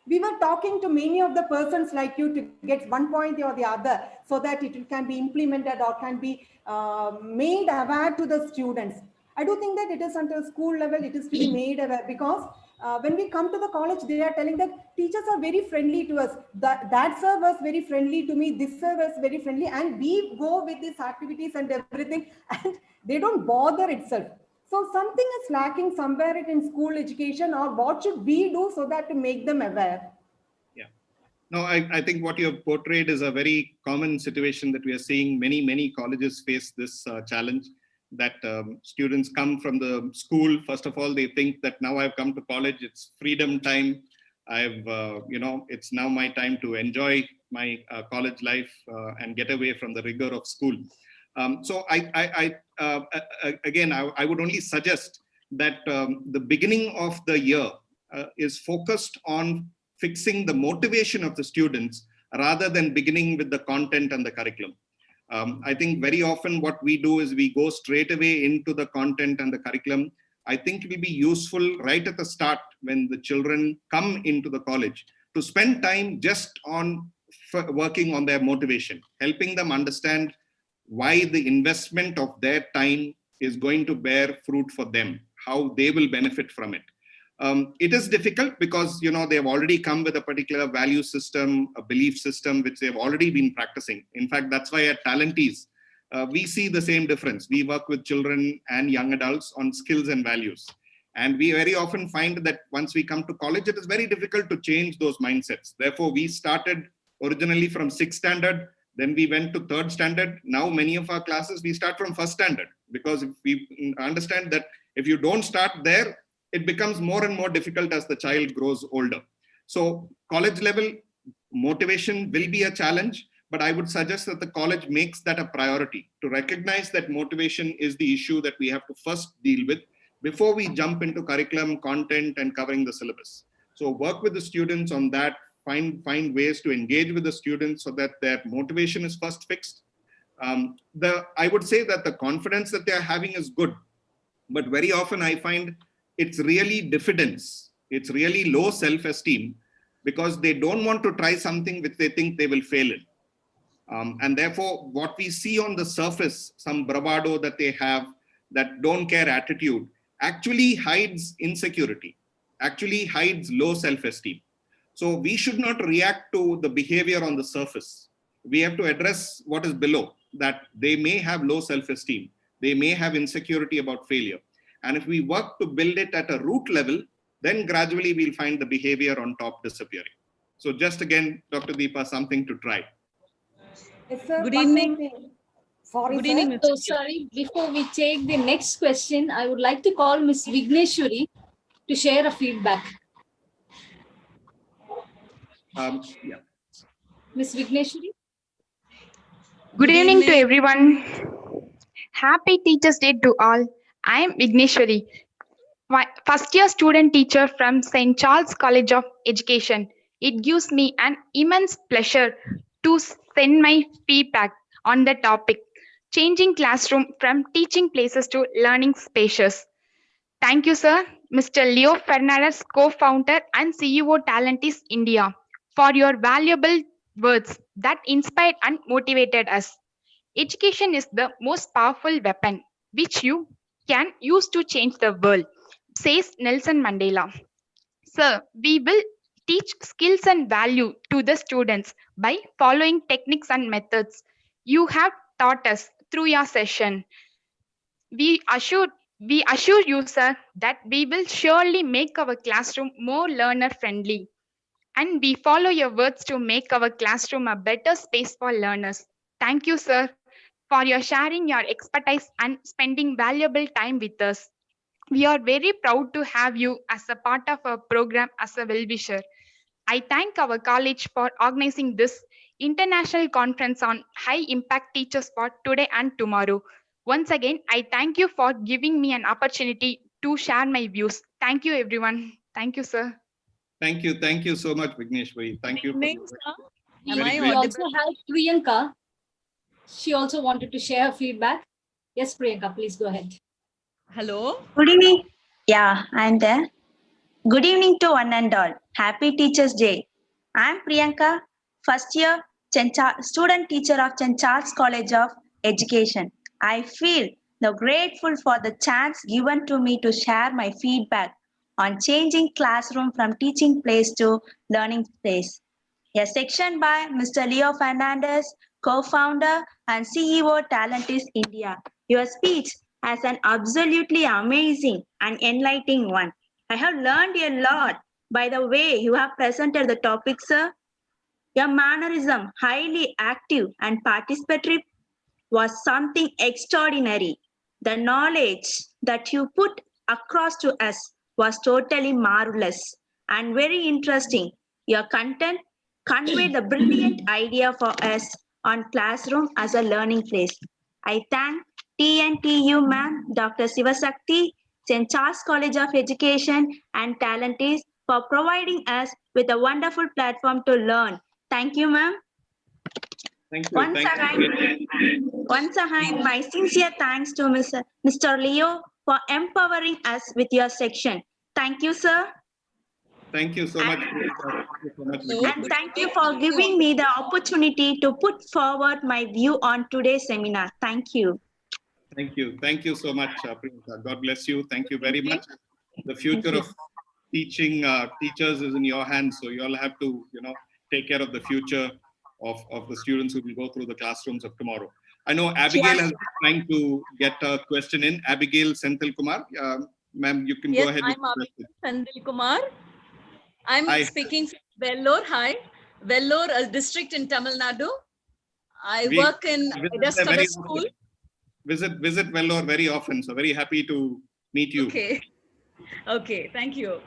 S13: We were talking to many of the persons like you to get one point or the other so that it can be implemented or can be made aware to the students. I do think that it is until school level, it is to be made aware, because when we come to the college, they are telling that teachers are very friendly to us. That sir was very friendly to me, this sir was very friendly, and we go with these activities and everything, and they don't bother itself. So something is lacking somewhere in school education, or what should we do so that to make them aware?
S9: Yeah. No, I think what you have portrayed is a very common situation that we are seeing. Many colleges face this challenge, that students come from the school. First of all, they think that now I've come to college, it's freedom time. It's now my time to enjoy my college life and get away from the rigor of school. So again, I would only suggest that the beginning of the year is focused on fixing the motivation of the students rather than beginning with the content and the curriculum. I think very often what we do is we go straight away into the content and the curriculum. I think it will be useful right at the start when the children come into the college to spend time just on working on their motivation, helping them understand why the investment of their time is going to bear fruit for them, how they will benefit from it. It is difficult because they have already come with a particular value system, a belief system, which they've already been practicing. In fact, that's why at Talentees, we see the same difference. We work with children and young adults on skills and values. And we very often find that once we come to college, it is very difficult to change those mindsets. Therefore, we started originally from 6th standard, then we went to 3rd standard. Now, many of our classes, we start from 1st standard, because if we understand that if you don't start there, it becomes more and more difficult as the child grows older. So college level motivation will be a challenge, but I would suggest that the college makes that a priority, to recognize that motivation is the issue that we have to first deal with before we jump into curriculum, content, and covering the syllabus. So work with the students on that, find ways to engage with the students so that their motivation is first fixed. I would say that the confidence that they're having is good, but very often I find it's really diffidence. It's really low self-esteem because they don't want to try something which they think they will fail in. And therefore, what we see on the surface, some bravado that they have, that don't care attitude, actually hides insecurity, actually hides low self-esteem. So we should not react to the behavior on the surface. We have to address what is below, that they may have low self-esteem, they may have insecurity about failure. And if we work to build it at a root level, then gradually we'll find the behavior on top disappearing. So just again, Dr. Deepa, something to try.
S13: Yes, sir.
S6: Good evening.
S13: Sorry,
S6: Good
S13: sir.
S6: evening. So sorry, before we take the next question, I would like to call Ms. Vigneshwari to share a feedback.
S9: Yeah.
S6: Ms. Vigneshwari.
S14: Good evening to everyone. Happy Teachers' Day to all. I am Vigneshwari, first year student teacher from St. Charles College of Education. It gives me an immense pleasure to send my feedback on the topic, changing classroom from teaching places to learning spaces. Thank you, sir, Mr. Leo Fernandez, co-founder and CEO Talentees India, for your valuable words that inspired and motivated us. Education is the most powerful weapon which you can use to change the world, says Nelson Mandela. Sir, we will teach skills and value to the students by following techniques and methods you have taught us through your session. We assure you, sir, that we will surely make our classroom more learner friendly. And we follow your words to make our classroom a better space for learners. Thank you, sir, for your sharing your expertise and spending valuable time with us. We are very proud to have you as a part of our program as a well-wisher. I thank our college for organizing this international conference on high impact teachers for today and tomorrow. Once again, I thank you for giving me an opportunity to share my views. Thank you, everyone. Thank you, sir.
S9: Thank you so much, Vigneshwari. Thank you for
S6: Am
S9: very
S6: we
S9: great.
S6: also have Priyanka. She also wanted to share her feedback. Yes, Priyanka, please go ahead.
S15: Hello.
S16: Good evening. Yeah, I'm there. Good evening to one and all. Happy Teachers' Day. I'm Priyanka, first year student teacher of St. Charles College of Education. I feel grateful for the chance given to me to share my feedback on changing classroom from teaching place to learning place. A section by Mr. Leo Fernandez, co-founder and CEO Talentis India. Your speech has an absolutely amazing and enlightening one. I have learned a lot by the way you have presented the topic, sir. Your mannerism, highly active and participatory, was something extraordinary. The knowledge that you put across to us was totally marvelous and very interesting. Your content conveyed the brilliant idea for us on classroom as a learning place. I thank TNTU ma'am, Dr. Sivasakti, St. Charles College of Education and Talentis for providing us with a wonderful platform to learn. Thank you, ma'am.
S9: Thank you.
S16: Once again, my sincere thanks to Mr. Leo for empowering us with your section. Thank you, sir.
S9: Thank you so much.
S16: And thank you for giving me the opportunity to put forward my view on today's seminar. Thank you.
S9: Thank you so much, Priyanka. God bless you. Thank you very much. The future of teaching teachers is in your hands. So you all have to, take care of the future of the students who will go through the classrooms of tomorrow. I know Abigail has been trying to get a question in. Abigail Senthil Kumar, ma'am, you can go ahead.
S15: Yes, I'm Abigail Senthil Kumar. I'm speaking from Vellore. Hi, Vellore district in Tamil Nadu. I work in Edestada school.
S9: Visit Vellore very often. So very happy to meet you.
S15: Okay, thank you.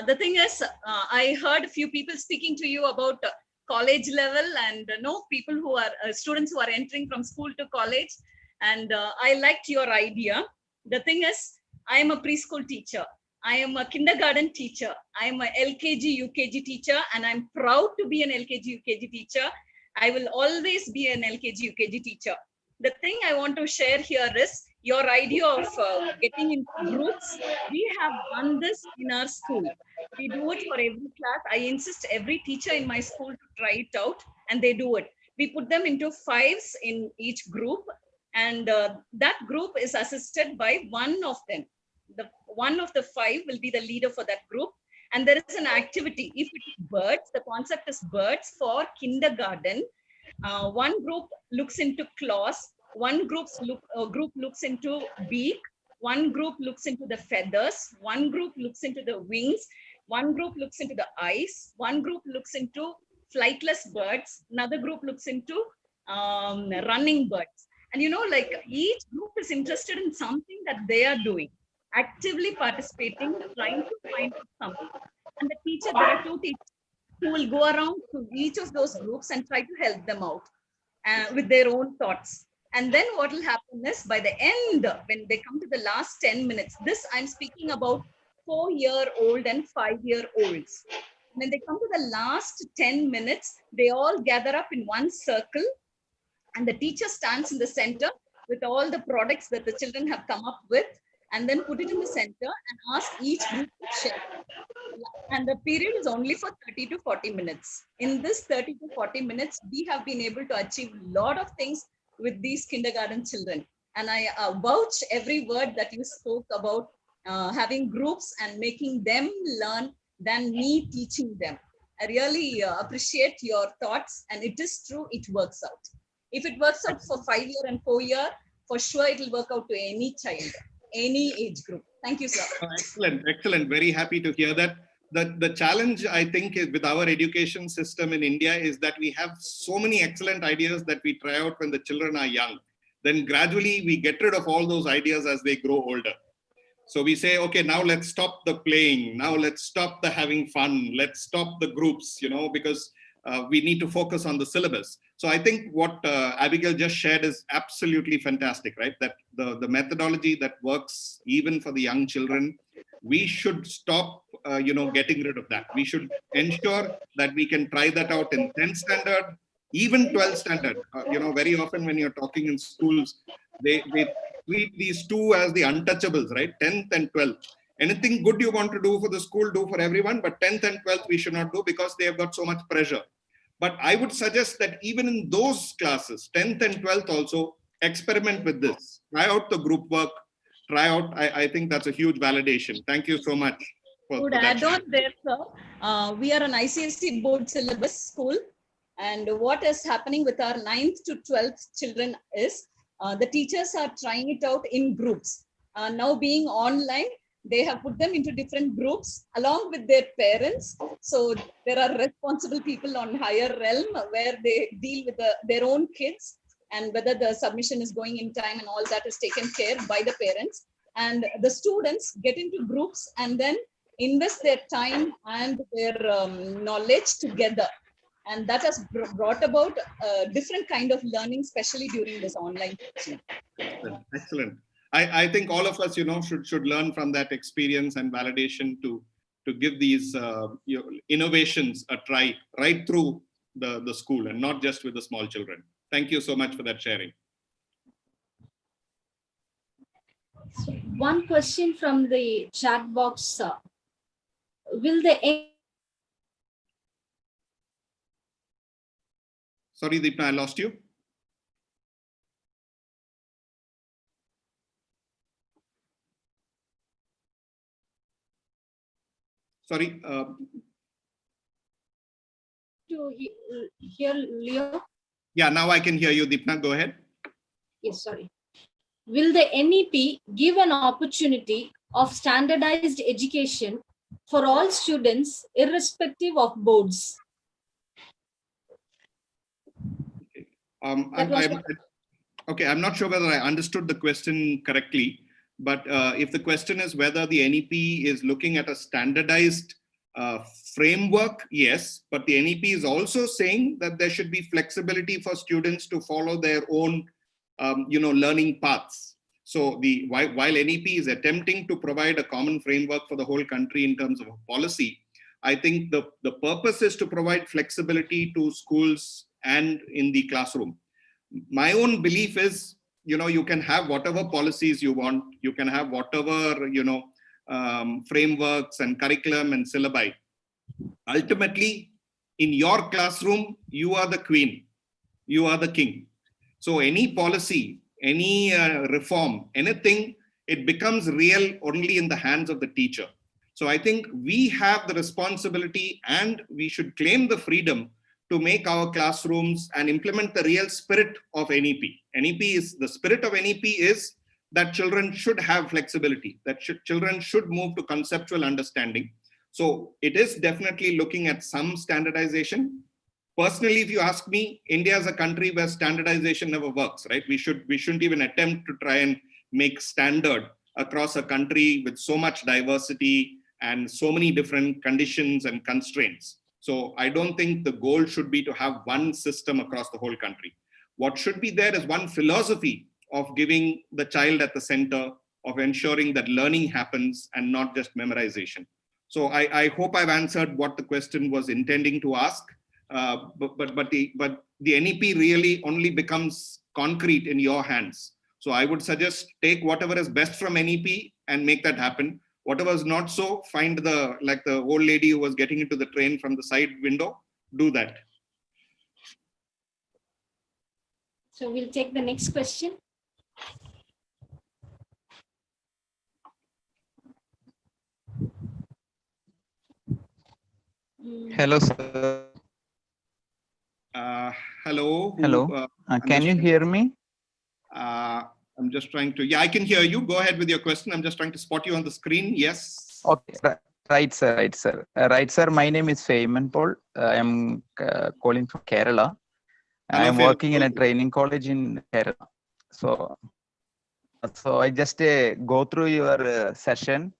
S15: The thing is, I heard a few people speaking to you about college level and people who are students who are entering from school to college, and I liked your idea. The thing is, I am a preschool teacher. I am a kindergarten teacher. I am a LKG, UKG teacher, and I'm proud to be an LKG, UKG teacher. I will always be an LKG, UKG teacher. The thing I want to share here is your idea of getting into groups. We have done this in our school. We do it for every class. I insist every teacher in my school to try it out, and they do it. We put them into 5s in each group, and that group is assisted by one of them. One of the 5 will be the leader for that group. And there is an activity. If it is birds, the concept is birds for kindergarten. One group looks into claws, one group looks into beak, one group looks into the feathers, one group looks into the wings, one group looks into the eyes, one group looks into flightless birds, another group looks into running birds. And like each group is interested in something that they are doing, actively participating, trying to find something. And the teacher, there are 2 teachers who will go around to each of those groups and try to help them out with their own thoughts. And then what will happen is, by the end, when they come to the last 10 minutes, this I'm speaking about 4-year-old and 5-year-olds. When they come to the last 10 minutes, they all gather up in one circle, and the teacher stands in the center with all the products that the children have come up with, and then put it in the center and ask each group to share. And the period is only for 30 to 40 minutes. In this 30 to 40 minutes, we have been able to achieve a lot of things with these kindergarten children. And I vouch every word that you spoke about having groups and making them learn than me teaching them. I really appreciate your thoughts, and it is true, it works out. If it works out for 5 year and 4 year, for sure it will work out to any child, any age group. Thank you, sir.
S9: Excellent, excellent. Very happy to hear that. The challenge, I think, is with our education system in India is that we have so many excellent ideas that we try out when the children are young. Then gradually we get rid of all those ideas as they grow older. So we say, okay, now let's stop the playing. Now let's stop the having fun. Let's stop the groups, because we need to focus on the syllabus. So I think what Abigail just shared is absolutely fantastic, right? That the methodology that works even for the young children, we should stop, getting rid of that. We should ensure that we can try that out in 10th standard, even 12th standard. Very often when you're talking in schools, they treat these two as the untouchables, right? 10th and 12th. Anything good you want to do for the school, do for everyone, but 10th and 12th we should not do because they have got so much pressure. But I would suggest that even in those classes, 10th and 12th also, experiment with this. Try out the group work, try out, I think that's a huge validation. Thank you so much.
S15: Would add on there, sir. We are an ICSE board syllabus school, and what is happening with our 9th to 12th children is the teachers are trying it out in groups. Now being online, they have put them into different groups along with their parents. So there are responsible people on higher realm where they deal with their own kids, and whether the submission is going in time and all that is taken care by the parents. And the students get into groups and then invest their time and their knowledge together. And that has brought about a different kind of learning, especially during this online teaching.
S9: Excellent. Excellent. I think all of us, should learn from that experience and validation to give these innovations a try right through the school and not just with the small children. Thank you so much for that sharing.
S6: So one question from the chat box. Will the
S9: Sorry, Deepna, I lost you. Sorry.
S6: To hear Leo?
S9: Yeah, now I can hear you, Deepna. Go ahead.
S6: Yes, sorry. Will the NEP give an opportunity of standardized education for all students, irrespective of boards?
S9: Okay, I'm not sure whether I understood the question correctly, but if the question is whether the NEP is looking at a standardized framework, yes, but the NEP is also saying that there should be flexibility for students to follow their own, learning paths. So while NEP is attempting to provide a common framework for the whole country in terms of a policy, I think the purpose is to provide flexibility to schools and in the classroom. My own belief is, you can have whatever policies you want, you can have whatever, frameworks and curriculum and syllabi. Ultimately, in your classroom, you are the queen, you are the king. So any policy, any reform, anything, it becomes real only in the hands of the teacher. So I think we have the responsibility and we should claim the freedom to make our classrooms and implement the real spirit of NEP. The spirit of NEP is that children should have flexibility, that children should move to conceptual understanding. So it is definitely looking at some standardization. Personally, if you ask me, India is a country where standardization never works, right? We shouldn't even attempt to try and make standard across a country with so much diversity and so many different conditions and constraints. So I don't think the goal should be to have one system across the whole country. What should be there is one philosophy of giving the child at the center, of ensuring that learning happens and not just memorization. So I hope I've answered what the question was intending to ask. But the NEP really only becomes concrete in your hands. So I would suggest take whatever is best from NEP and make that happen. Whatever is not so, find like the old lady who was getting into the train from the side window, do that.
S6: So we'll take the next question.
S17: Hello, sir.
S9: Hello.
S17: Hello. Can you hear me?
S9: I'm just trying to, yeah, I can hear you. Go ahead with your question. I'm just trying to spot you on the screen. Yes.
S17: Okay. Right, sir. Right, sir. Right, sir. My name is Fayman Paul. I am calling from Kerala. I
S9: Hello,
S17: am
S9: Phil.
S17: working in a training college in Kerala. So I just go through your session.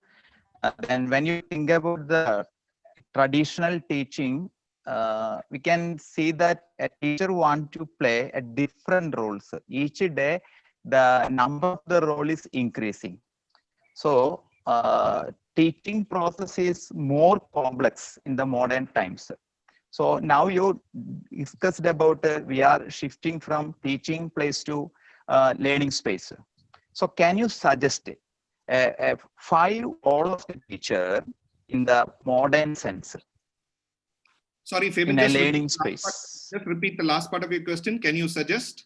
S17: Then when you think about the traditional teaching, we can see that a teacher wants to play a different roles. Each day, the number of the role is increasing. So teaching process is more complex in the modern times. So now you discussed about we are shifting from teaching place to learning space. So can you suggest 5 roles of the teacher in the modern sense?
S9: Sorry, Fabian,
S17: In a learning space.
S9: Just repeat the last part of your question. Can you suggest?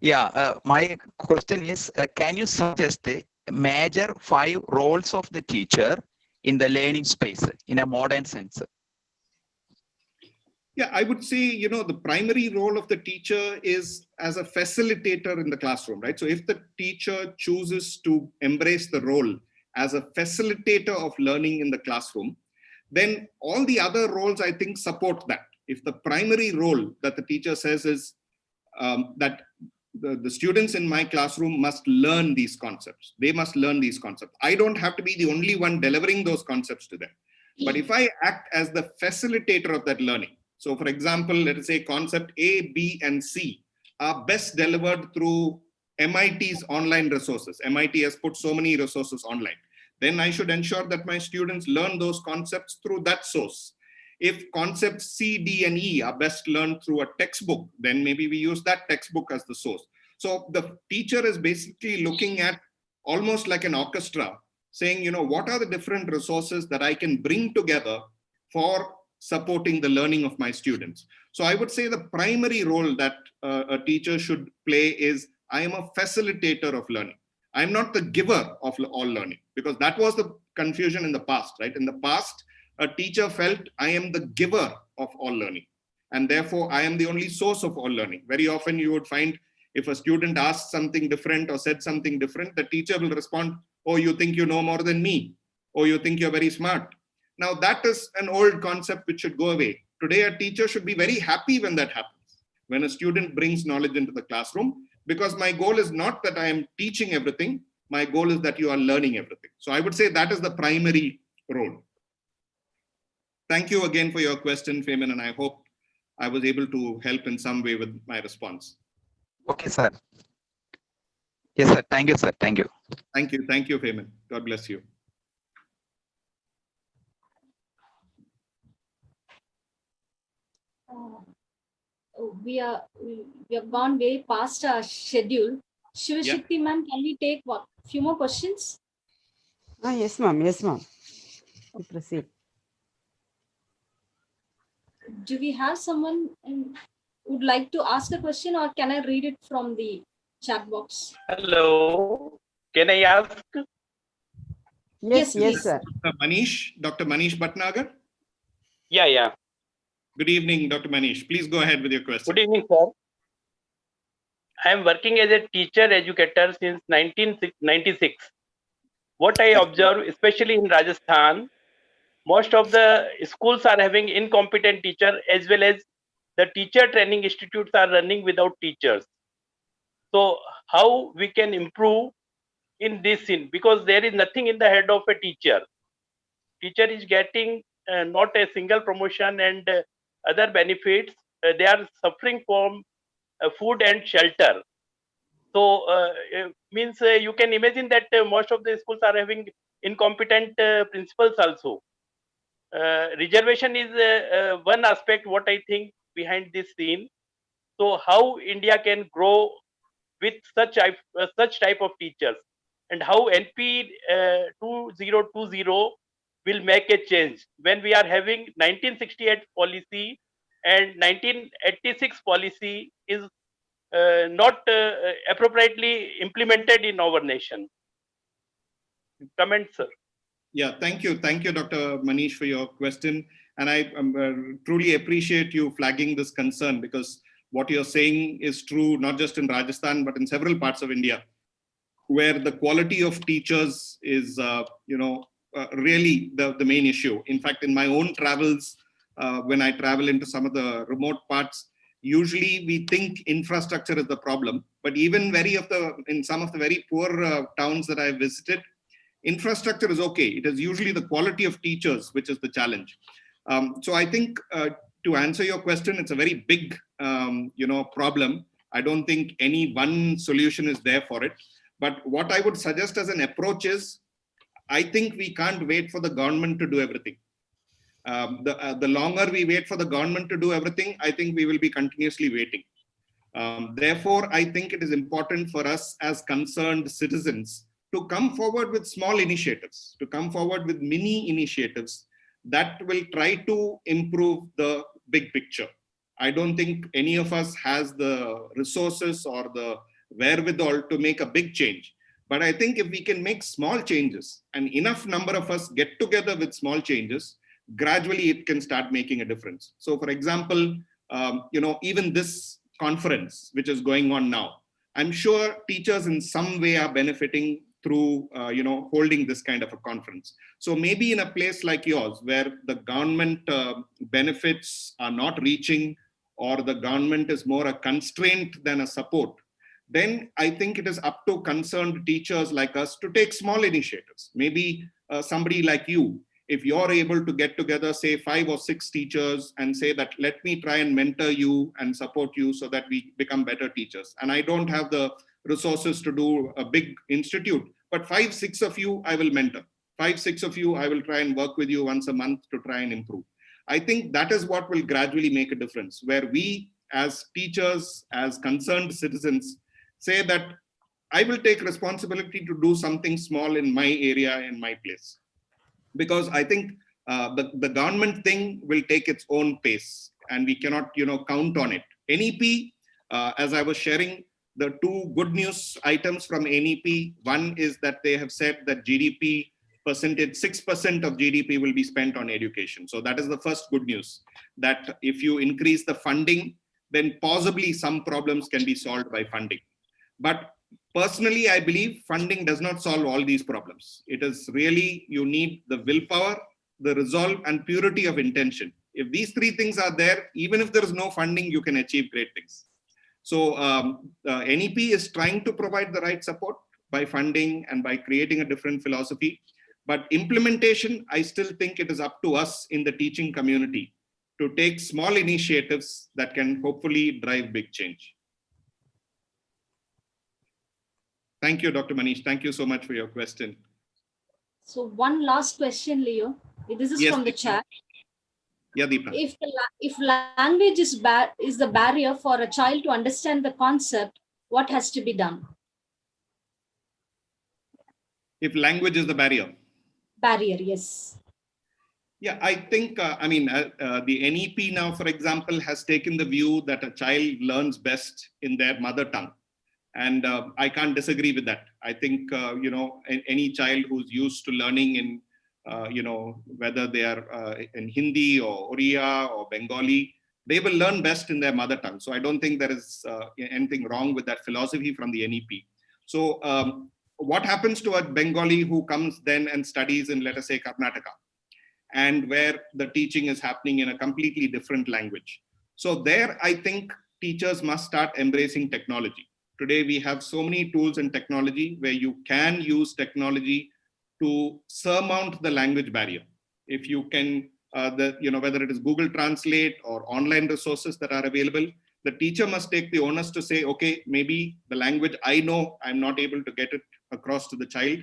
S17: Yeah, my question is, can you suggest the major 5 roles of the teacher in the learning space in a modern sense?
S9: Yeah, I would say, the primary role of the teacher is as a facilitator in the classroom, right? So if the teacher chooses to embrace the role as a facilitator of learning in the classroom, then all the other roles, I think, support that. If the primary role that the teacher says is that the students in my classroom must learn these concepts, they must learn these concepts. I don't have to be the only one delivering those concepts to them. But if I act as the facilitator of that learning, so for example, let us say concept A, B, and C are best delivered through MIT's online resources. MIT has put so many resources online. Then I should ensure that my students learn those concepts through that source. If concepts C, D, and E are best learned through a textbook, then maybe we use that textbook as the source. So the teacher is basically looking at almost like an orchestra, saying, what are the different resources that I can bring together for supporting the learning of my students. So I would say the primary role that a teacher should play is I am a facilitator of learning. I'm not the giver of all learning, because that was the confusion in the past, right? In the past, a teacher felt I am the giver of all learning, and therefore I am the only source of all learning. Very often you would find if a student asks something different or said something different, the teacher will respond, oh, you think you know more than me, or you think you're very smart. Now that is an old concept which should go away. Today, a teacher should be very happy when that happens, when a student brings knowledge into the classroom, because my goal is not that I am teaching everything. My goal is that you are learning everything. So I would say that is the primary role. Thank you again for your question, Femin, and I hope I was able to help in some way with my response.
S17: Okay, sir. Yes, sir. Thank you, sir. Thank you.
S9: Thank you. Thank you, Femin. God bless you.
S6: We have gone way past our schedule. Shivashakti ma'am, can we take few more questions?
S1: Yes, ma'am. Yes, ma'am. Proceed.
S6: Do we have someone who would like to ask a question, or can I read it from the chat box?
S18: Hello, can I ask?
S1: Yes, sir.
S9: Dr. Manish Bhatnagar?
S18: Yeah.
S9: Good evening, Dr. Manish. Please go ahead with your question.
S18: Good evening, sir. I am working as a teacher educator since 1996. What I observe, especially in Rajasthan, most of the schools are having incompetent teacher, as well as the teacher training institutes are running without teachers. So how we can improve in this scene? Because there is nothing in the head of a teacher. Teacher is getting not a single promotion and other benefits. They are suffering from food and shelter. So means you can imagine that most of the schools are having incompetent principals also. Reservation is one aspect what I think behind this scene. So how India can grow with such type of teachers, and how NP 2020 will make a change when we are having 1968 policy and 1986 policy is not appropriately implemented in our nation. Comment, sir.
S9: Yeah, thank you, Dr. Manish, for your question. And I truly appreciate you flagging this concern, because what you're saying is true, not just in Rajasthan, but in several parts of India, where the quality of teachers is, really the main issue. In fact, in my own travels, when I travel into some of the remote parts, usually we think infrastructure is the problem, but even in some of the very poor towns that I visited, infrastructure is okay. It is usually the quality of teachers which is the challenge. So I think to answer your question, it's a very big problem. I don't think any one solution is there for it. But what I would suggest as an approach is, I think we can't wait for the government to do everything. The longer we wait for the government to do everything, I think we will be continuously waiting. Therefore, I think it is important for us as concerned citizens to come forward with small initiatives, to come forward with mini initiatives that will try to improve the big picture. I don't think any of us has the resources or the wherewithal to make a big change. But I think if we can make small changes and enough number of us get together with small changes, gradually it can start making a difference. So for example, even this conference, which is going on now, I'm sure teachers in some way are benefiting through holding this kind of a conference. So maybe in a place like yours, where the government benefits are not reaching, or the government is more a constraint than a support, then I think it is up to concerned teachers like us to take small initiatives. Maybe somebody like you, if you're able to get together, say 5 or 6 teachers, and say that, let me try and mentor you and support you so that we become better teachers. And I don't have the resources to do a big institute, but 5, 6 of you I will mentor. 5, 6 of you I will try and work with you once a month to try and improve. I think that is what will gradually make a difference, where we as teachers, as concerned citizens, say that I will take responsibility to do something small in my area, in my place. Because I think the government thing will take its own pace, and we cannot count on it. NEP, as I was sharing, the 2 good news items from NEP, one is that they have said that GDP percentage, 6% of GDP will be spent on education. So that is the first good news, that if you increase the funding, then possibly some problems can be solved by funding. But personally, I believe funding does not solve all these problems. It is really, you need the willpower, the resolve, and purity of intention. If these 3 things are there, even if there is no funding, you can achieve great things. So NEP is trying to provide the right support by funding and by creating a different philosophy. But implementation, I still think it is up to us in the teaching community to take small initiatives that can hopefully drive big change. Thank you, Dr. Manish. Thank you so much for your question.
S6: So one last question, Leo. This is from the chat.
S9: Yeah, Deepa.
S6: If language is the barrier for a child to understand the concept, what has to be done?
S9: If language is the barrier?
S6: Barrier, yes.
S9: Yeah, I think, the NEP now, for example, has taken the view that a child learns best in their mother tongue. And I can't disagree with that. I think, any child who's used to learning in, whether they are in Hindi or Oriya or Bengali, they will learn best in their mother tongue. So I don't think there is anything wrong with that philosophy from the NEP. So what happens to a Bengali who comes then and studies in, let us say, Karnataka, and where the teaching is happening in a completely different language? So there, I think teachers must start embracing technology. Today, we have so many tools and technology where you can use technology to surmount the language barrier. If you can, whether it is Google Translate or online resources that are available, the teacher must take the onus to say, okay, maybe the language I know, I'm not able to get it across to the child.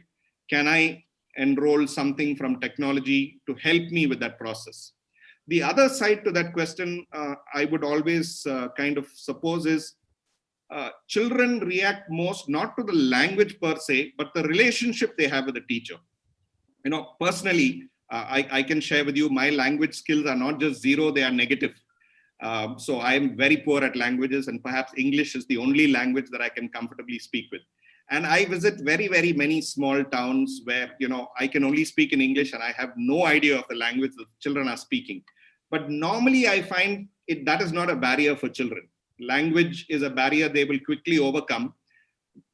S9: Can I enroll something from technology to help me with that process? The other side to that question, I would always kind of suppose is, children react most not to the language per se, but the relationship they have with the teacher. Personally, I can share with you, my language skills are not just 0, they are negative. So I'm very poor at languages, and perhaps English is the only language that I can comfortably speak with. And I visit very, very many small towns where, I can only speak in English and I have no idea of the language the children are speaking. But normally I find that is not a barrier for children. Language is a barrier they will quickly overcome.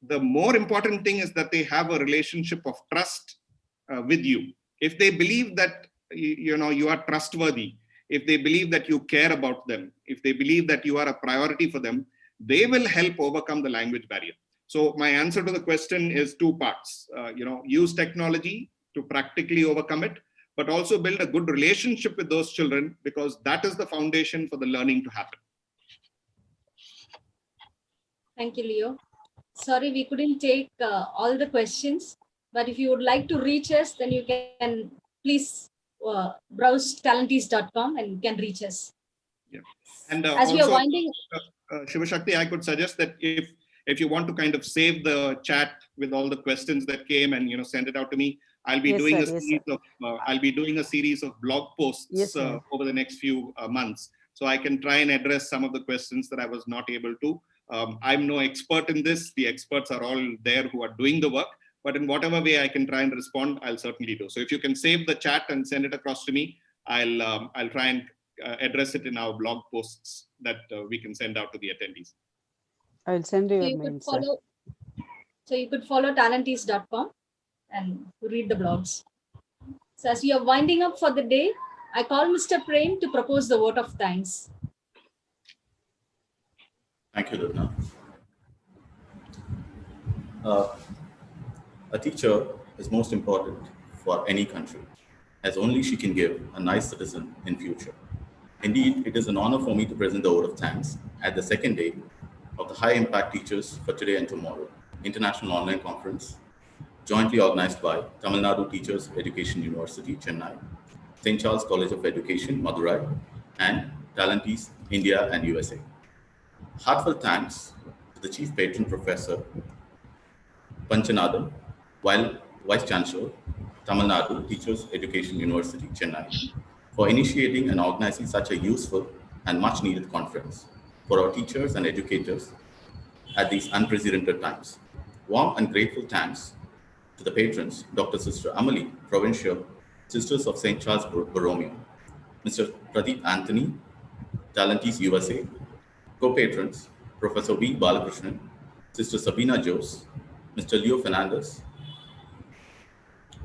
S9: The more important thing is that they have a relationship of trust with you. If they believe that, you are trustworthy, if they believe that you care about them, if they believe that you are a priority for them, they will help overcome the language barrier. So my answer to the question is two parts. Use technology to practically overcome it, but also build a good relationship with those children, because that is the foundation for the learning to happen.
S6: Thank you, Leo. Sorry, we couldn't take all the questions, but if you would like to reach us, then you can please browse talentees.com and you can reach us.
S9: Yeah. And
S6: as we are winding,
S9: Shivashakti, I could suggest that if you want to kind of save the chat with all the questions that came and send it out to me, I'll be doing a series of blog posts over the next few months, so I can try and address some of the questions that I was not able to. I'm no expert in this. The experts are all there who are doing the work, but in whatever way I can try and respond, I'll certainly do. So if you can save the chat and send it across to me, I'll try and address it in our blog posts that we can send out to the attendees.
S1: I'll send you your mail, sir.
S6: So you could follow talentees.com and read the blogs. So as we are winding up for the day, I call Mr. Prem to propose the vote of thanks.
S8: Thank you, Dipna. A teacher is most important for any country, as only she can give a nice citizen in future. Indeed, it is an honor for me to present the vote of thanks at the second day of the High Impact Teachers for Today and Tomorrow International Online Conference, jointly organized by Tamil Nadu Teachers Education University, Chennai, St. Charles College of Education, Madurai, and Talentees, India and USA. Heartfelt thanks to the Chief Patron Professor Panchanadam, while Vice Chancellor, Tamil Nadu Teachers Education University, Chennai, for initiating and organizing such a useful and much needed conference for our teachers and educators at these unprecedented times. Warm and grateful thanks to the patrons, Dr. Sister Amali, Provincial Sisters of St. Charles Borromeo, Mr. Pradeep Anthony, Talentees USA, co-patrons, Professor V. Balakrishnan, Sister Sabina Jose, Mr. Leo Fernandez,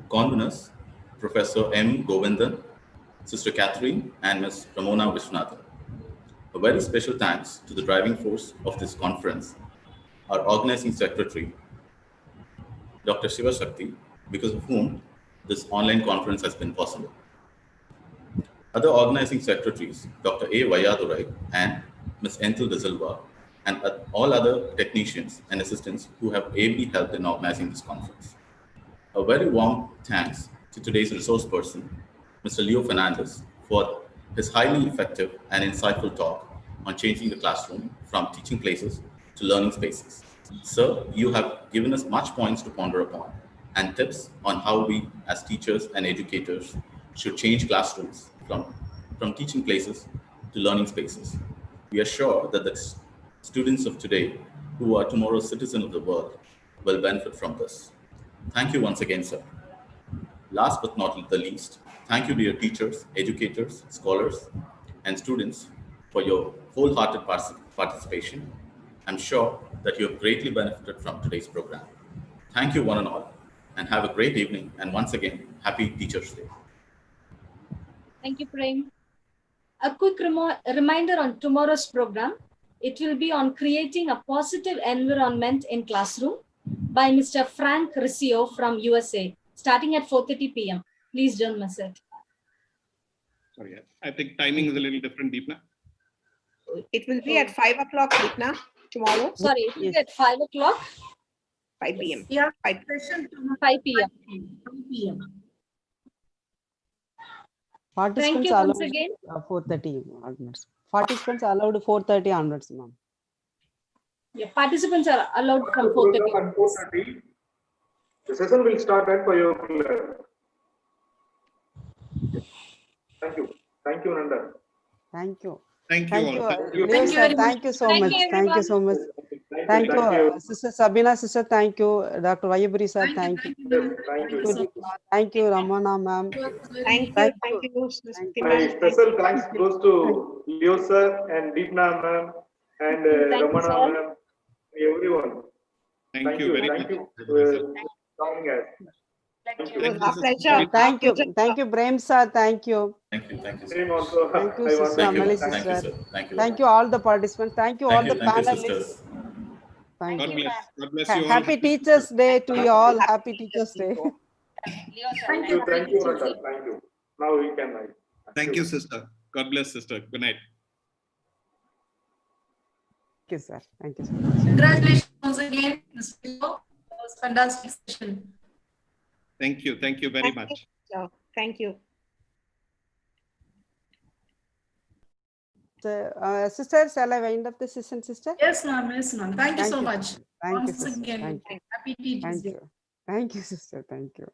S8: conveners, Professor M. Govindan, Sister Catherine, and Ms. Ramona Vishwanathan. A very special thanks to the driving force of this conference, our organizing secretary, Dr. Shivashakti, because of whom this online conference has been possible. Other organizing secretaries, Dr. A. Vayadurai and Ms. Enthil De Silva, and all other technicians and assistants who have ably helped in organizing this conference. A very warm thanks to today's resource person, Mr. Leo Fernandez, for his highly effective and insightful talk on changing the classroom from teaching places to learning spaces. Sir, you have given us much points to ponder upon and tips on how we as teachers and educators should change classrooms from teaching places to learning spaces. We are sure that the students of today, who are tomorrow's citizens of the world, will benefit from this. Thank you once again, sir. Last but not the least, thank you dear teachers, educators, scholars, and students for your wholehearted participation. I'm sure that you have greatly benefited from today's program. Thank you one and all, and have a great evening. And once again, happy Teachers' Day.
S6: Thank you, Prem. A quick reminder on tomorrow's program. It will be on creating a positive environment in classroom by Mr. Frank Riccio from USA, starting at 4:30 p.m. Please don't miss it.
S9: Sorry, I think timing is a little different, Deepna.
S5: It will be at 5 o'clock, Deepna, tomorrow.
S6: Sorry, it will be at 5 o'clock.
S5: 5 p.m.
S4: Yeah,
S5: 5
S6: p.m.
S4: 5 p.m.
S1: Participants
S6: Thank you
S1: allowed
S6: once again.
S1: 4:30 onwards. Participants allowed 4:30 onwards, ma'am.
S6: Yeah, participants are allowed from 4:30.
S2: The session will start at 5 o'clock. Thank you. Thank you, Nanda.
S1: Thank you.
S9: Thank you all.
S1: Leo sir, thank you so much. Thank you so much. Thank you, Sister Sabina, sister. Thank you, Dr. Vayaburi, sir. Thank you.
S2: Thank you.
S1: Deepna. Thank you, Ramana, ma'am.
S5: Thank you. Thank you, Shruti
S2: My
S5: ma'am.
S2: special thanks goes to Leo sir and Deepna ma'am and Ramana ma'am, everyone.
S9: Thank you very
S2: Thank
S9: much.
S2: you for joining us.
S5: It was our pleasure.
S1: Thank you. Thank you, Brahim, sir. Thank you.
S8: Thank you. Thank you.
S2: Same also.
S1: Thank you,
S2: I want
S1: Sister
S2: to
S1: Amali,
S2: thank
S8: Thank you,
S1: sister.
S8: sir. Thank you.
S1: Thank you, all the participants. Thank you, all the
S8: Thank you,
S1: panelists.
S8: sisters.
S1: Thank
S9: God
S1: you.
S9: bless. God bless you all.
S1: Happy Teachers' Day to you all. Happy Teachers' Day.
S2: Thank you, Nanda. Thank you. Now we can write.
S9: Thank you, sister. God bless, sister. Good night.
S1: Thank you, sir. Thank you.
S4: Congratulations once again, Mr. Leo. That was a fantastic session.
S9: Thank you. Thank you very much.
S5: Thank you.
S1: Sister, shall I wind up the session, sister?
S4: Yes, ma'am. Yes, ma'am. Thank you so much.
S1: Thank you,
S4: Once
S1: sister.
S4: again,
S1: Thank you.
S4: happy Teachers'
S1: Thank
S4: Day.
S1: you. Thank you, sister. Thank you.